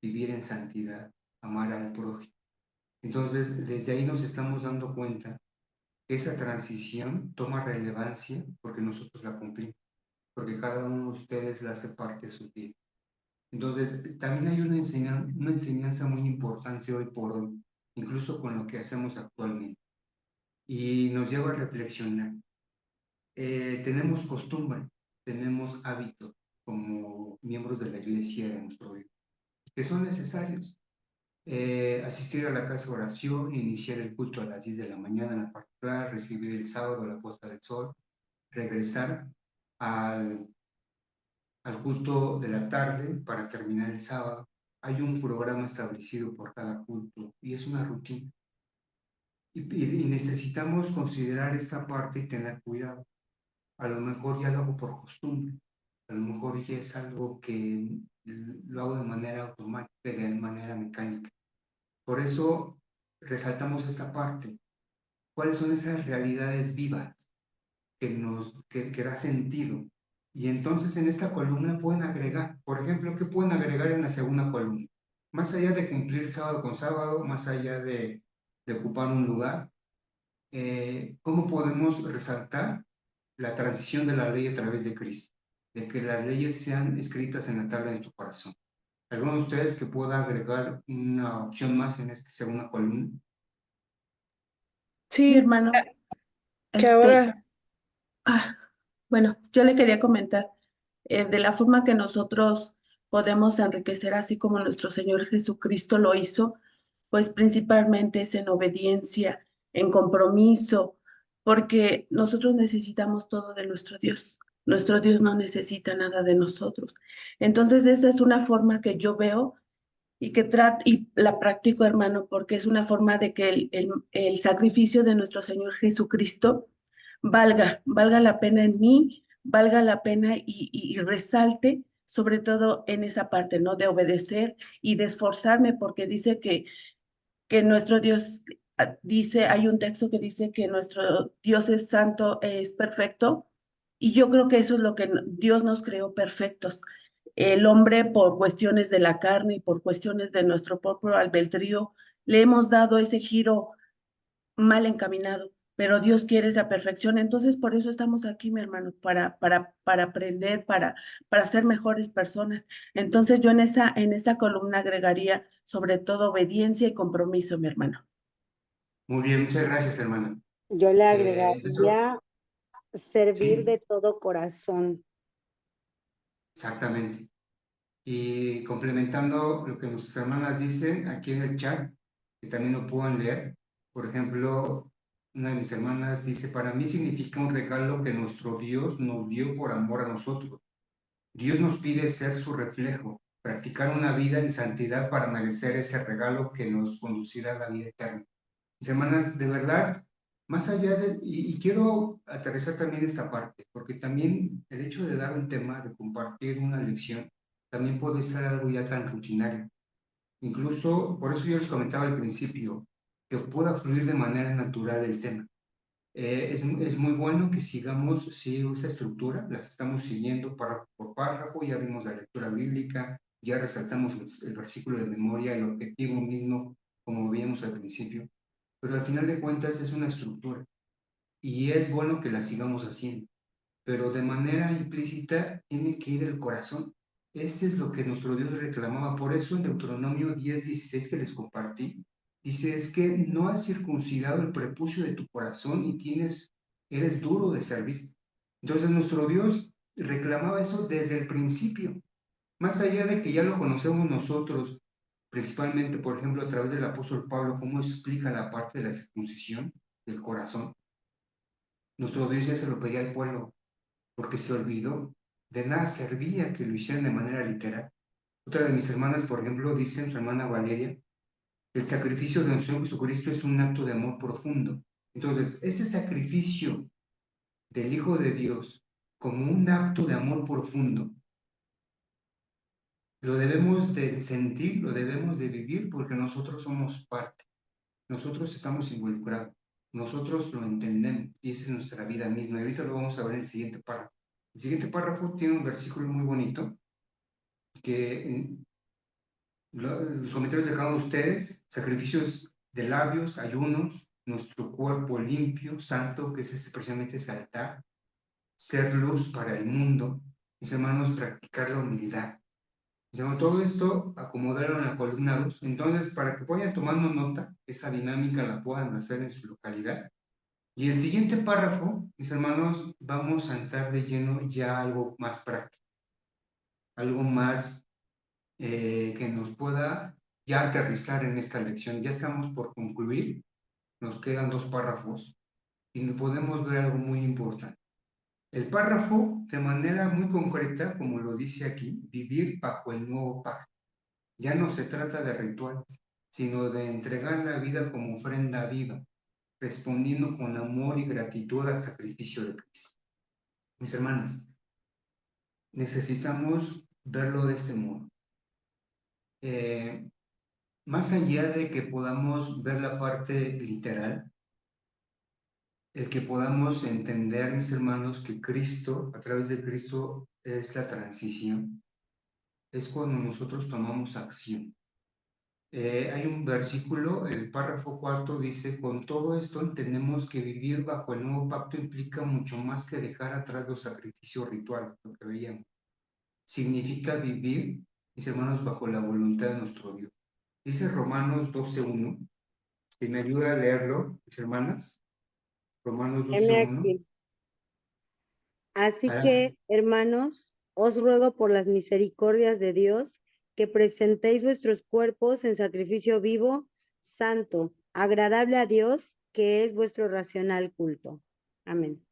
vivir en santidad, amar al prójimo. Entonces, desde ahí nos estamos dando cuenta que esa transición toma relevancia porque nosotros la cumplimos, porque cada uno de ustedes la hace parte de su vida. Entonces, también hay una enseñanza muy importante hoy por hoy, incluso con lo que hacemos actualmente, y nos lleva a reflexionar. Tenemos costumbre, tenemos hábitos como miembros de la iglesia de nuestro Dios, que son necesarios. Asistir a la casa de oración, iniciar el culto a las 10 de la mañana en la particular, recibir el sábado la puesta del sol, regresar al culto de la tarde para terminar el sábado. Hay un programa establecido por cada culto y es una rutina. Y necesitamos considerar esta parte y tener cuidado. A lo mejor ya lo hago por costumbre, a lo mejor ya es algo que lo hago de manera automática, de manera mecánica. Por eso resaltamos esta parte. ¿Cuáles son esas realidades vivas que da sentido? Y entonces en esta columna pueden agregar, por ejemplo, ¿qué pueden agregar en la segunda columna? Más allá de cumplir sábado con sábado, más allá de ocupar un lugar, ¿cómo podemos resaltar la transición de la ley a través de Cristo? De que las leyes sean escritas en la tabla de tu corazón. ¿Alguno de ustedes que pueda agregar una opción más en esta segunda columna? Mi Sí, hermano, que este, ahora, bueno, yo le quería comentar de la forma que nosotros podemos enriquecer así como nuestro Señor Jesucristo lo hizo, pues principalmente es en obediencia, en compromiso, porque nosotros necesitamos todo de nuestro Dios. Nuestro Dios no necesita nada de nosotros. Entonces, esa es una forma que yo veo y que y la practico, hermano, porque es una forma de que el sacrificio de nuestro Señor Jesucristo valga la pena en mí, valga la pena y resalte, sobre todo en esa parte, ¿no? De obedecer y de esforzarme, porque dice que nuestro Dios, dice, hay un texto que dice que nuestro Dios es santo, es perfecto, y yo creo que eso es lo que Dios nos creó perfectos. El hombre, por cuestiones de la carne y por cuestiones de nuestro propio albedrío, le hemos dado ese giro mal encaminado, pero Dios quiere esa perfección. Entonces, por eso estamos aquí, mi hermano, para aprender, para ser mejores personas. Entonces, yo en esa columna agregaría sobre todo obediencia y compromiso, mi hermano. Muy bien, muchas gracias, hermana. Yo le Yo- agregaría servir sí, de todo corazón. exactamente. Y complementando lo que nuestras hermanas dicen aquí en el chat, que también lo puedan leer. Por ejemplo, una de mis hermanas dice, para mí significa un regalo que nuestro Dios nos dio por amor a nosotros. Dios nos pide ser su reflejo, practicar una vida en santidad para merecer ese regalo que nos conducirá a la vida eterna. Mis hermanas, de verdad, más allá de, y quiero aterrizar también esta parte, porque también el hecho de dar un tema, de compartir una lección, también puede ser algo ya tan rutinario. Incluso, por eso yo les comentaba al principio, que pueda fluir de manera natural el tema. Es muy bueno que sigamos esa estructura, las estamos siguiendo párrafo por párrafo, ya vimos la lectura bíblica, ya resaltamos el versículo de memoria, el objetivo mismo, como veíamos al principio, pero al final de cuentas es una estructura y es bueno que la sigamos haciendo, pero de manera implícita tiene que ir el corazón. Ese es lo que nuestro Dios reclamaba. Por eso en Deuteronomio 10:16 que les compartí, dice, es que no has circuncidado el prepucio de tu corazón y eres duro de servicio. Entonces nuestro Dios reclamaba eso desde el principio. Más allá de que ya lo conocemos nosotros, principalmente, por ejemplo, a través del apóstol Pablo, cómo explica la parte de la circuncisión del corazón, nuestro Dios ya se lo pedía al pueblo porque se olvidó. De nada servía que lo hicieran de manera literal. Otra de mis hermanas, por ejemplo, dice, su hermana Valeria, el sacrificio de nuestro Señor Jesucristo es un acto de amor profundo. Entonces, ese sacrificio del Hijo de Dios como un acto de amor profundo, lo debemos de sentir, lo debemos de vivir porque nosotros somos parte, nosotros estamos involucrados, nosotros lo entendemos y esa es nuestra vida misma. Y ahorita lo vamos a ver en el siguiente párrafo. El siguiente párrafo tiene un versículo muy bonito que los comentarios de cada uno de ustedes, sacrificios de labios, ayunos, nuestro cuerpo limpio, santo, que es precisamente ese altar, ser luz para el mundo, mis hermanos, practicar la humildad. Mis hermanos, todo esto acomodaron en la columna 2. Entonces, para que vayan tomando nota, esa dinámica la puedan hacer en su localidad. Y el siguiente párrafo, mis hermanos, vamos a entrar de lleno ya algo más práctico, algo más que nos pueda ya aterrizar en esta lección. Ya estamos por concluir, nos quedan 2 párrafos y podemos ver algo muy importante. El párrafo, de manera muy concreta, como lo dice aquí, vivir bajo el nuevo pacto. Ya no se trata de rituales, sino de entregar la vida como ofrenda viva, respondiendo con amor y gratitud al sacrificio de Cristo. Mis hermanas, necesitamos verlo de este modo. Más allá de que podamos ver la parte literal, el que podamos entender, mis hermanos, que Cristo, a través de Cristo, es la transición, es cuando nosotros tomamos acción. Hay un versículo, el párrafo 4 dice, con todo esto entendemos que vivir bajo el nuevo pacto implica mucho más que dejar atrás los sacrificios rituales, lo que veíamos. Significa vivir, mis hermanos, bajo la voluntad de nuestro Dios. Dice Romanos 12:1, que me ayuda a leerlo, mis hermanas. Romanos Heme 12:1. aquí. Así Ah, que, hermanos, os ruego por las misericordias de Dios que presentéis vuestros cuerpos en sacrificio vivo, santo, agradable a Dios, que es vuestro racional culto. Amén.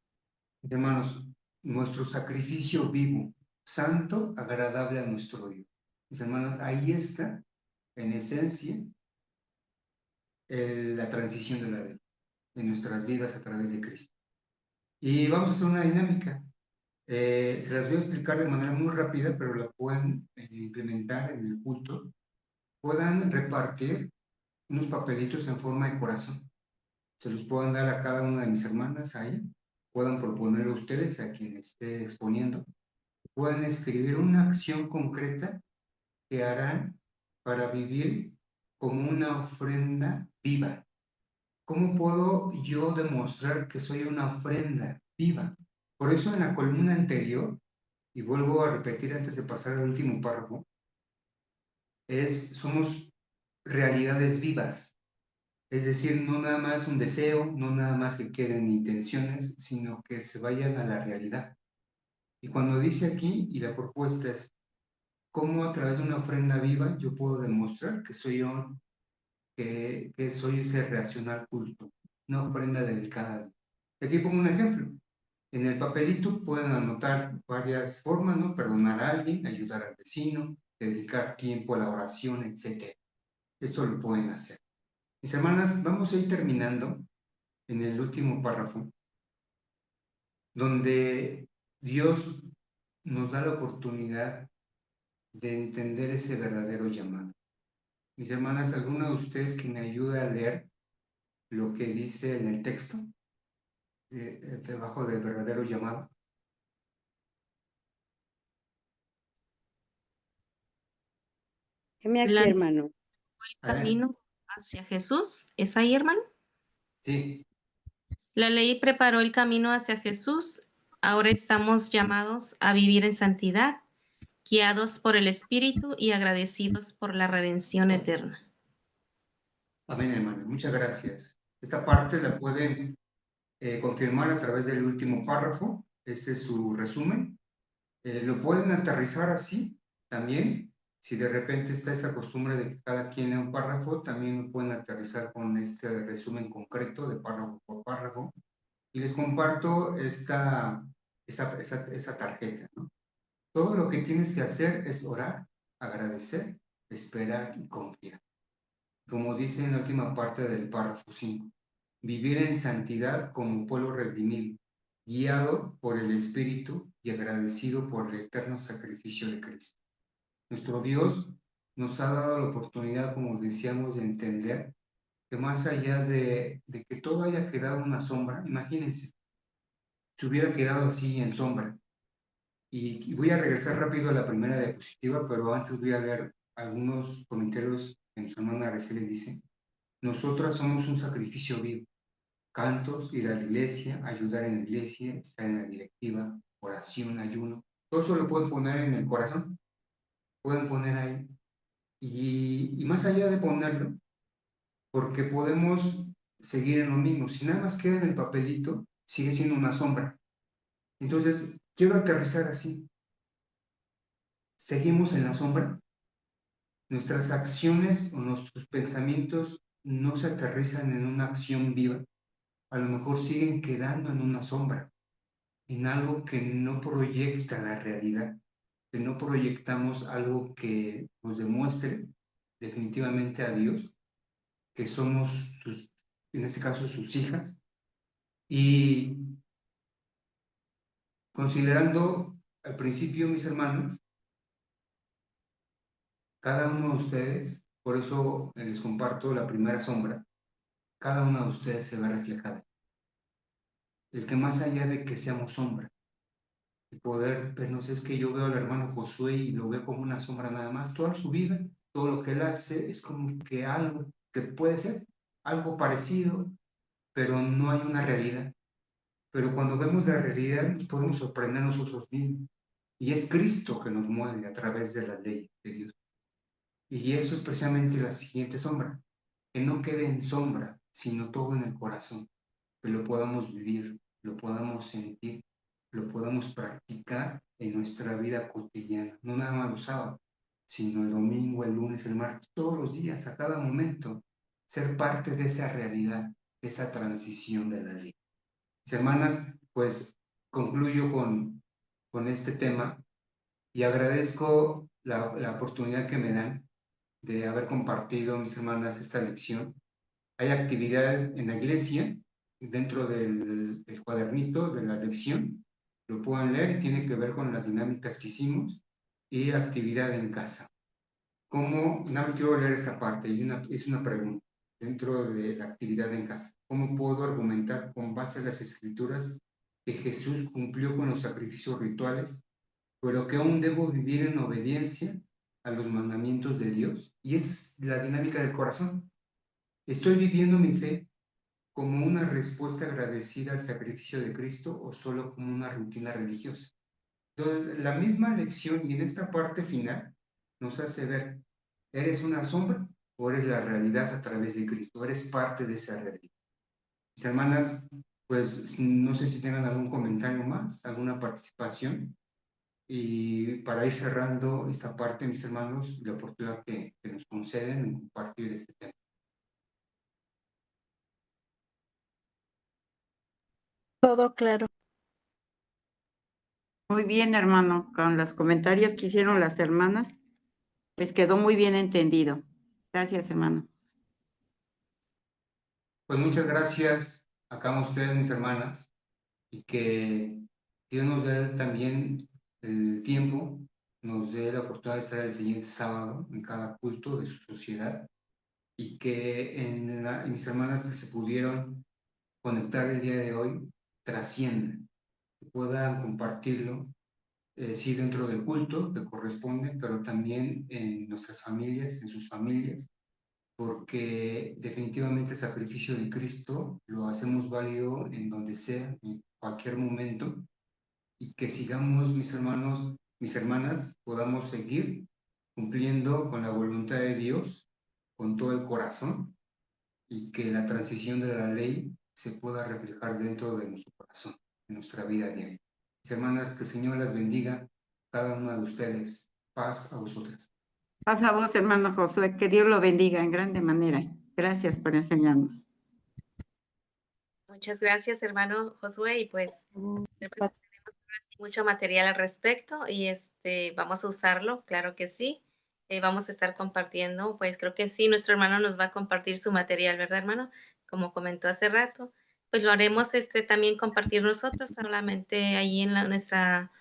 mis hermanos, nuestro sacrificio vivo, santo, agradable a nuestro Dios. Mis hermanos, ahí está, en esencia, la transición de la vida en nuestras vidas a través de Cristo. Y vamos a hacer una dinámica. Se las voy a explicar de manera muy rápida, pero la pueden implementar en el culto. Puedan repartir unos papelitos en forma de corazón. Se los puedan dar a cada una de mis hermanas ahí. Puedan proponer a ustedes, a quien esté exponiendo. Puedan escribir una acción concreta que harán para vivir como una ofrenda viva. ¿Cómo puedo yo demostrar que soy una ofrenda viva? Por eso en la columna anterior, y vuelvo a repetir antes de pasar al último párrafo, somos realidades vivas. Es decir, no nada más un deseo, no nada más que queden intenciones, sino que se vayan a la realidad. Y cuando dice aquí, y la propuesta es, ¿cómo a través de una ofrenda viva yo puedo demostrar que soy yo, que soy ese racional culto, una ofrenda dedicada? Aquí pongo un ejemplo. En el papelito pueden anotar varias formas, ¿no? Perdonar a alguien, ayudar al vecino, dedicar tiempo a la oración, etc. Esto lo pueden hacer. Mis hermanas, vamos a ir terminando en el último párrafo, donde Dios nos da la oportunidad de entender ese verdadero llamado. Mis hermanas, ¿alguna de ustedes que me ayude a leer lo que dice en el texto debajo del verdadero llamado? Heme aquí, La- hermano. A ver, Camino hacia Jesús. ¿Es ahí, hermano? sí, La ley preparó el camino hacia Jesús. Ahora estamos llamados a vivir en santidad, guiados por el Espíritu y agradecidos por la redención eterna. amén, hermano. Muchas gracias. Esta parte la pueden confirmar a través del último párrafo. Ese es su resumen. Lo pueden aterrizar así también. Si de repente está esa costumbre de que cada quien lea un párrafo, también lo pueden aterrizar con este resumen concreto de párrafo por párrafo. Y les comparto esa tarjeta, ¿no? Todo lo que tienes que hacer es orar, agradecer, esperar y confiar. Como dice en la última parte del párrafo 5, vivir en santidad como pueblo redimido, guiado por el Espíritu y agradecido por el eterno sacrificio de Cristo. Nuestro Dios nos ha dado la oportunidad, como decíamos, de entender que más allá de que todo haya quedado una sombra, imagínense, se hubiera quedado así en sombra. Y voy a regresar rápido a la primera diapositiva, pero antes voy a leer algunos comentarios que nuestra hermana Araceli dice. Nosotras somos un sacrificio vivo. Cantos, ir a la iglesia, ayudar en la iglesia, estar en la directiva, oración, ayuno. Todo eso lo pueden poner en el corazón. Pueden poner ahí. Y más allá de ponerlo, porque podemos seguir en lo mismo. Si nada más queda en el papelito, sigue siendo una sombra. Entonces, quiero aterrizar así. Seguimos en la sombra. Nuestras acciones o nuestros pensamientos no se aterrizan en una acción viva. A lo mejor siguen quedando en una sombra, en algo que no proyecta la realidad, que no proyectamos algo que nos demuestre definitivamente a Dios, que somos sus, en este caso sus hijas, y considerando al principio, mis hermanos, cada uno de ustedes, por eso les comparto la primera sombra, cada uno de ustedes se ve reflejado. El que más allá de que seamos sombra, y poder vernos, es que yo veo al hermano Josué y lo veo como una sombra nada más, toda su vida, todo lo que él hace es como que algo que puede ser algo parecido, pero no hay una realidad. Pero cuando vemos la realidad nos podemos sorprender nosotros mismos. Y es Cristo que nos mueve a través de la ley de Dios. Y eso es precisamente la siguiente sombra, que no quede en sombra, sino todo en el corazón, que lo podamos vivir, lo podamos sentir, lo podamos practicar en nuestra vida cotidiana, no nada más los sábados, sino el domingo, el lunes, el martes, todos los días, a cada momento, ser parte de esa realidad, de esa transición de la ley. Mis hermanas, pues concluyo con este tema y agradezco la oportunidad que me dan de haber compartido, mis hermanas, esta lección. Hay actividad en la iglesia, dentro del cuadernito de la lección, lo pueden leer y tiene que ver con las dinámicas que hicimos, y actividad en casa. ¿Cómo? Nada más quiero leer esta parte, es una pregunta dentro de la actividad en casa. ¿Cómo puedo argumentar con base en las escrituras que Jesús cumplió con los sacrificios rituales, pero que aún debo vivir en obediencia a los mandamientos de Dios? Y esa es la dinámica del corazón. ¿Estoy viviendo mi fe como una respuesta agradecida al sacrificio de Cristo o solo como una rutina religiosa? Entonces, la misma lección y en esta parte final nos hace ver, ¿eres una sombra o eres la realidad a través de Cristo? ¿Eres parte de esa realidad? Mis hermanas, pues no sé si tengan algún comentario más, alguna participación. Y para ir cerrando esta parte, mis hermanos, la oportunidad que nos conceden en compartir este tema. Todo claro. Muy bien, hermano, con los comentarios que hicieron las hermanas, pues quedó muy bien entendido. Gracias, hermano. Pues muchas gracias a cada uno de ustedes, mis hermanas, y que Dios nos dé también el tiempo nos dé la oportunidad de estar el siguiente sábado en cada culto de su sociedad y que en mis hermanas que se pudieron conectar el día de hoy trasciendan, que puedan compartirlo, sí dentro del culto que corresponde, pero también en nuestras familias, en sus familias, porque definitivamente el sacrificio de Cristo lo hacemos válido en donde sea, en cualquier momento, y que sigamos, mis hermanos, mis hermanas, podamos seguir cumpliendo con la voluntad de Dios, con todo el corazón, y que la transición de la ley se pueda reflejar dentro de nuestro corazón, en nuestra vida diaria. Mis hermanas, que el Señor las bendiga, cada una de ustedes. Paz a vosotras. Paz a vos, hermano Josué, que Dios lo bendiga en grande manera. Gracias por enseñarnos. Muchas gracias, hermano Josué, y pues hermanos, tenemos ahora sí mucho material al respecto y vamos a usarlo, claro que sí. Vamos a estar compartiendo, pues creo que sí, nuestro hermano nos va a compartir su material, ¿verdad, hermano? Como comentó hace rato, pues lo haremos también compartir nosotros, solamente ahí en nuestra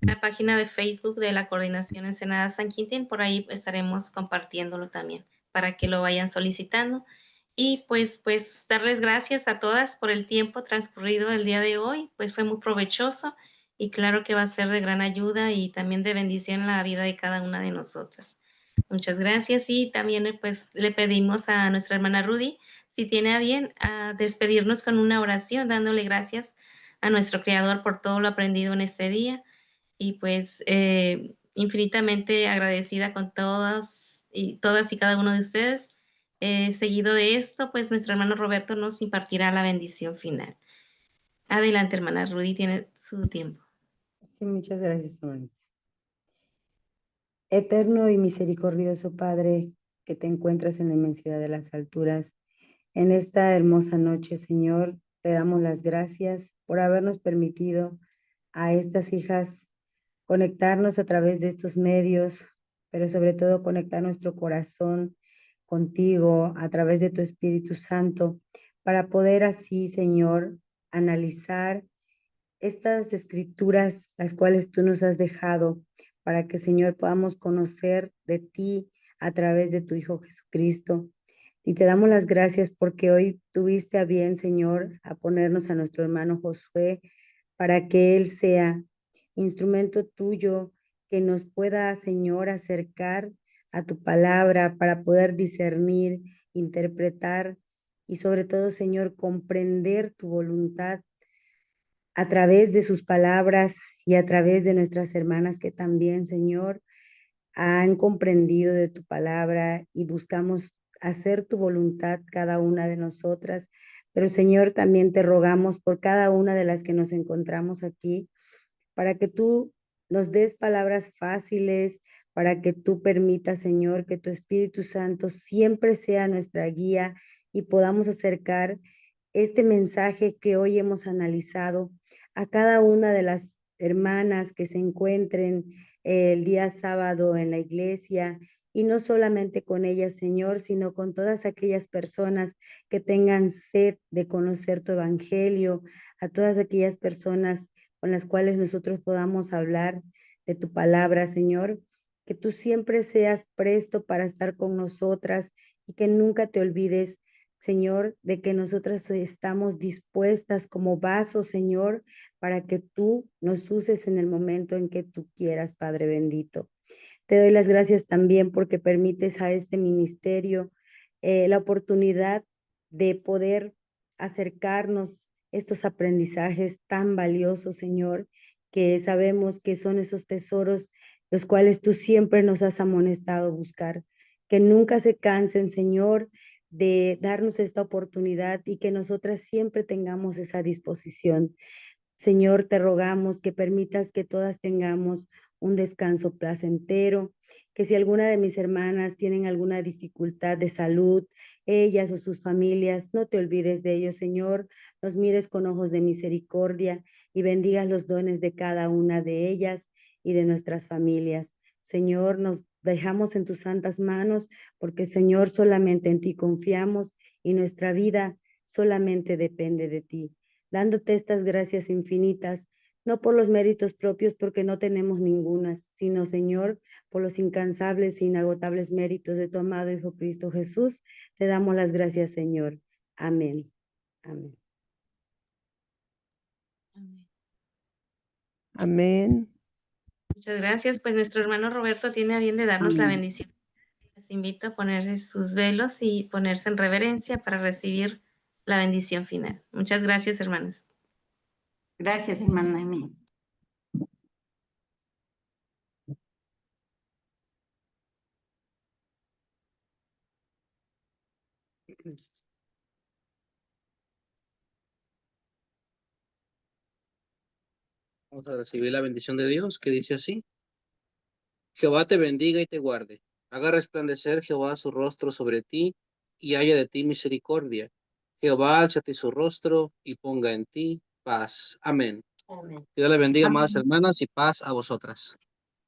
la página de Facebook de la Coordinación Ensenada San Quintín, por ahí estaremos compartiéndolo también para que lo vayan solicitando. Y pues darles gracias a todas por el tiempo transcurrido el día de hoy, pues fue muy provechoso y claro que va a ser de gran ayuda y también de bendición en la vida de cada una de nosotras. Muchas gracias y también pues le pedimos a nuestra hermana Rudy si tiene a bien a despedirnos con una oración dándole gracias a nuestro Creador por todo lo aprendido en este día y pues infinitamente agradecida con todas y cada uno de ustedes. Seguido de esto, pues nuestro hermano Roberto nos impartirá la bendición final. Adelante, hermana Rudy, tiene su tiempo. Sí, muchas gracias, hermano. Eterno y misericordioso Padre, que te encuentras en la inmensidad de las alturas, en esta hermosa noche, Señor, te damos las gracias por habernos permitido a estas hijas conectarnos a través de estos medios, pero sobre todo conectar nuestro corazón contigo a través de tu Espíritu Santo, para poder así, Señor, analizar estas escrituras, las cuales tú nos has dejado, para que, Señor, podamos conocer de ti a través de tu Hijo Jesucristo. Y te damos las gracias porque hoy tuviste a bien, Señor, a ponernos a nuestro hermano Josué, para que él sea instrumento tuyo, que nos pueda, Señor, acercar a tu palabra para poder discernir, interpretar y sobre todo, Señor, comprender tu voluntad a través de sus palabras y a través de nuestras hermanas que también, Señor, han comprendido de tu palabra y buscamos hacer tu voluntad cada una de nosotras. Pero, Señor, también te rogamos por cada una de las que nos encontramos aquí, para que tú nos des palabras fáciles, para que tú permitas, Señor, que tu Espíritu Santo siempre sea nuestra guía y podamos acercar este mensaje que hoy hemos analizado a cada una de las hermanas que se encuentren el día sábado en la iglesia, y no solamente con ellas, Señor, sino con todas aquellas personas que tengan sed de conocer tu evangelio, a todas aquellas personas con las cuales nosotros podamos hablar de tu palabra, Señor, que tú siempre seas presto para estar con nosotras y que nunca te olvides, Señor, de que nosotras estamos dispuestas como vasos, Señor, para que tú nos uses en el momento en que tú quieras, Padre bendito. Te doy las gracias también porque permites a este ministerio la oportunidad de poder acercarnos estos aprendizajes tan valiosos, Señor, que sabemos que son esos tesoros los cuales tú siempre nos has amonestado buscar. Que nunca se cansen, Señor, de darnos esta oportunidad y que nosotras siempre tengamos esa disposición. Señor, te rogamos que permitas que todas tengamos un descanso placentero, que si alguna de mis hermanas tienen alguna dificultad de salud, ellas o sus familias, no te olvides de ellos, Señor, nos mires con ojos de misericordia y bendigas los dones de cada una de ellas y de nuestras familias. Señor, nos dejamos en tus santas manos porque, Señor, solamente en ti confiamos y nuestra vida solamente depende de ti, dándote estas gracias infinitas, no por los méritos propios, porque no tenemos ningunas, sino, Señor, por los incansables e inagotables méritos de tu amado Hijo Cristo Jesús, te damos las gracias, Señor. Amén. Amén. Amén. Muchas gracias. Pues nuestro hermano Roberto tiene a bien de darnos la Amén. bendición. Les invito a poner sus velos y ponerse en reverencia para recibir la bendición final. Muchas gracias, hermanos. Gracias, hermana Amy. Vamos a recibir la bendición de Dios, que dice así: Jehová te bendiga y te guarde. Haga resplandecer Jehová su rostro sobre ti y haya de ti misericordia. Jehová alza su rostro y ponga en ti paz. Amén. Amén. Dios le bendiga, más hermanas, y paz a vosotras.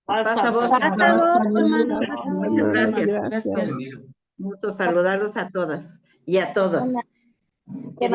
Paz a vos, Paz a hermano. vos, hermano. Muchas gracias. Dios te bendiga. Gusto saludarlos a todas y a todos. Hola. Que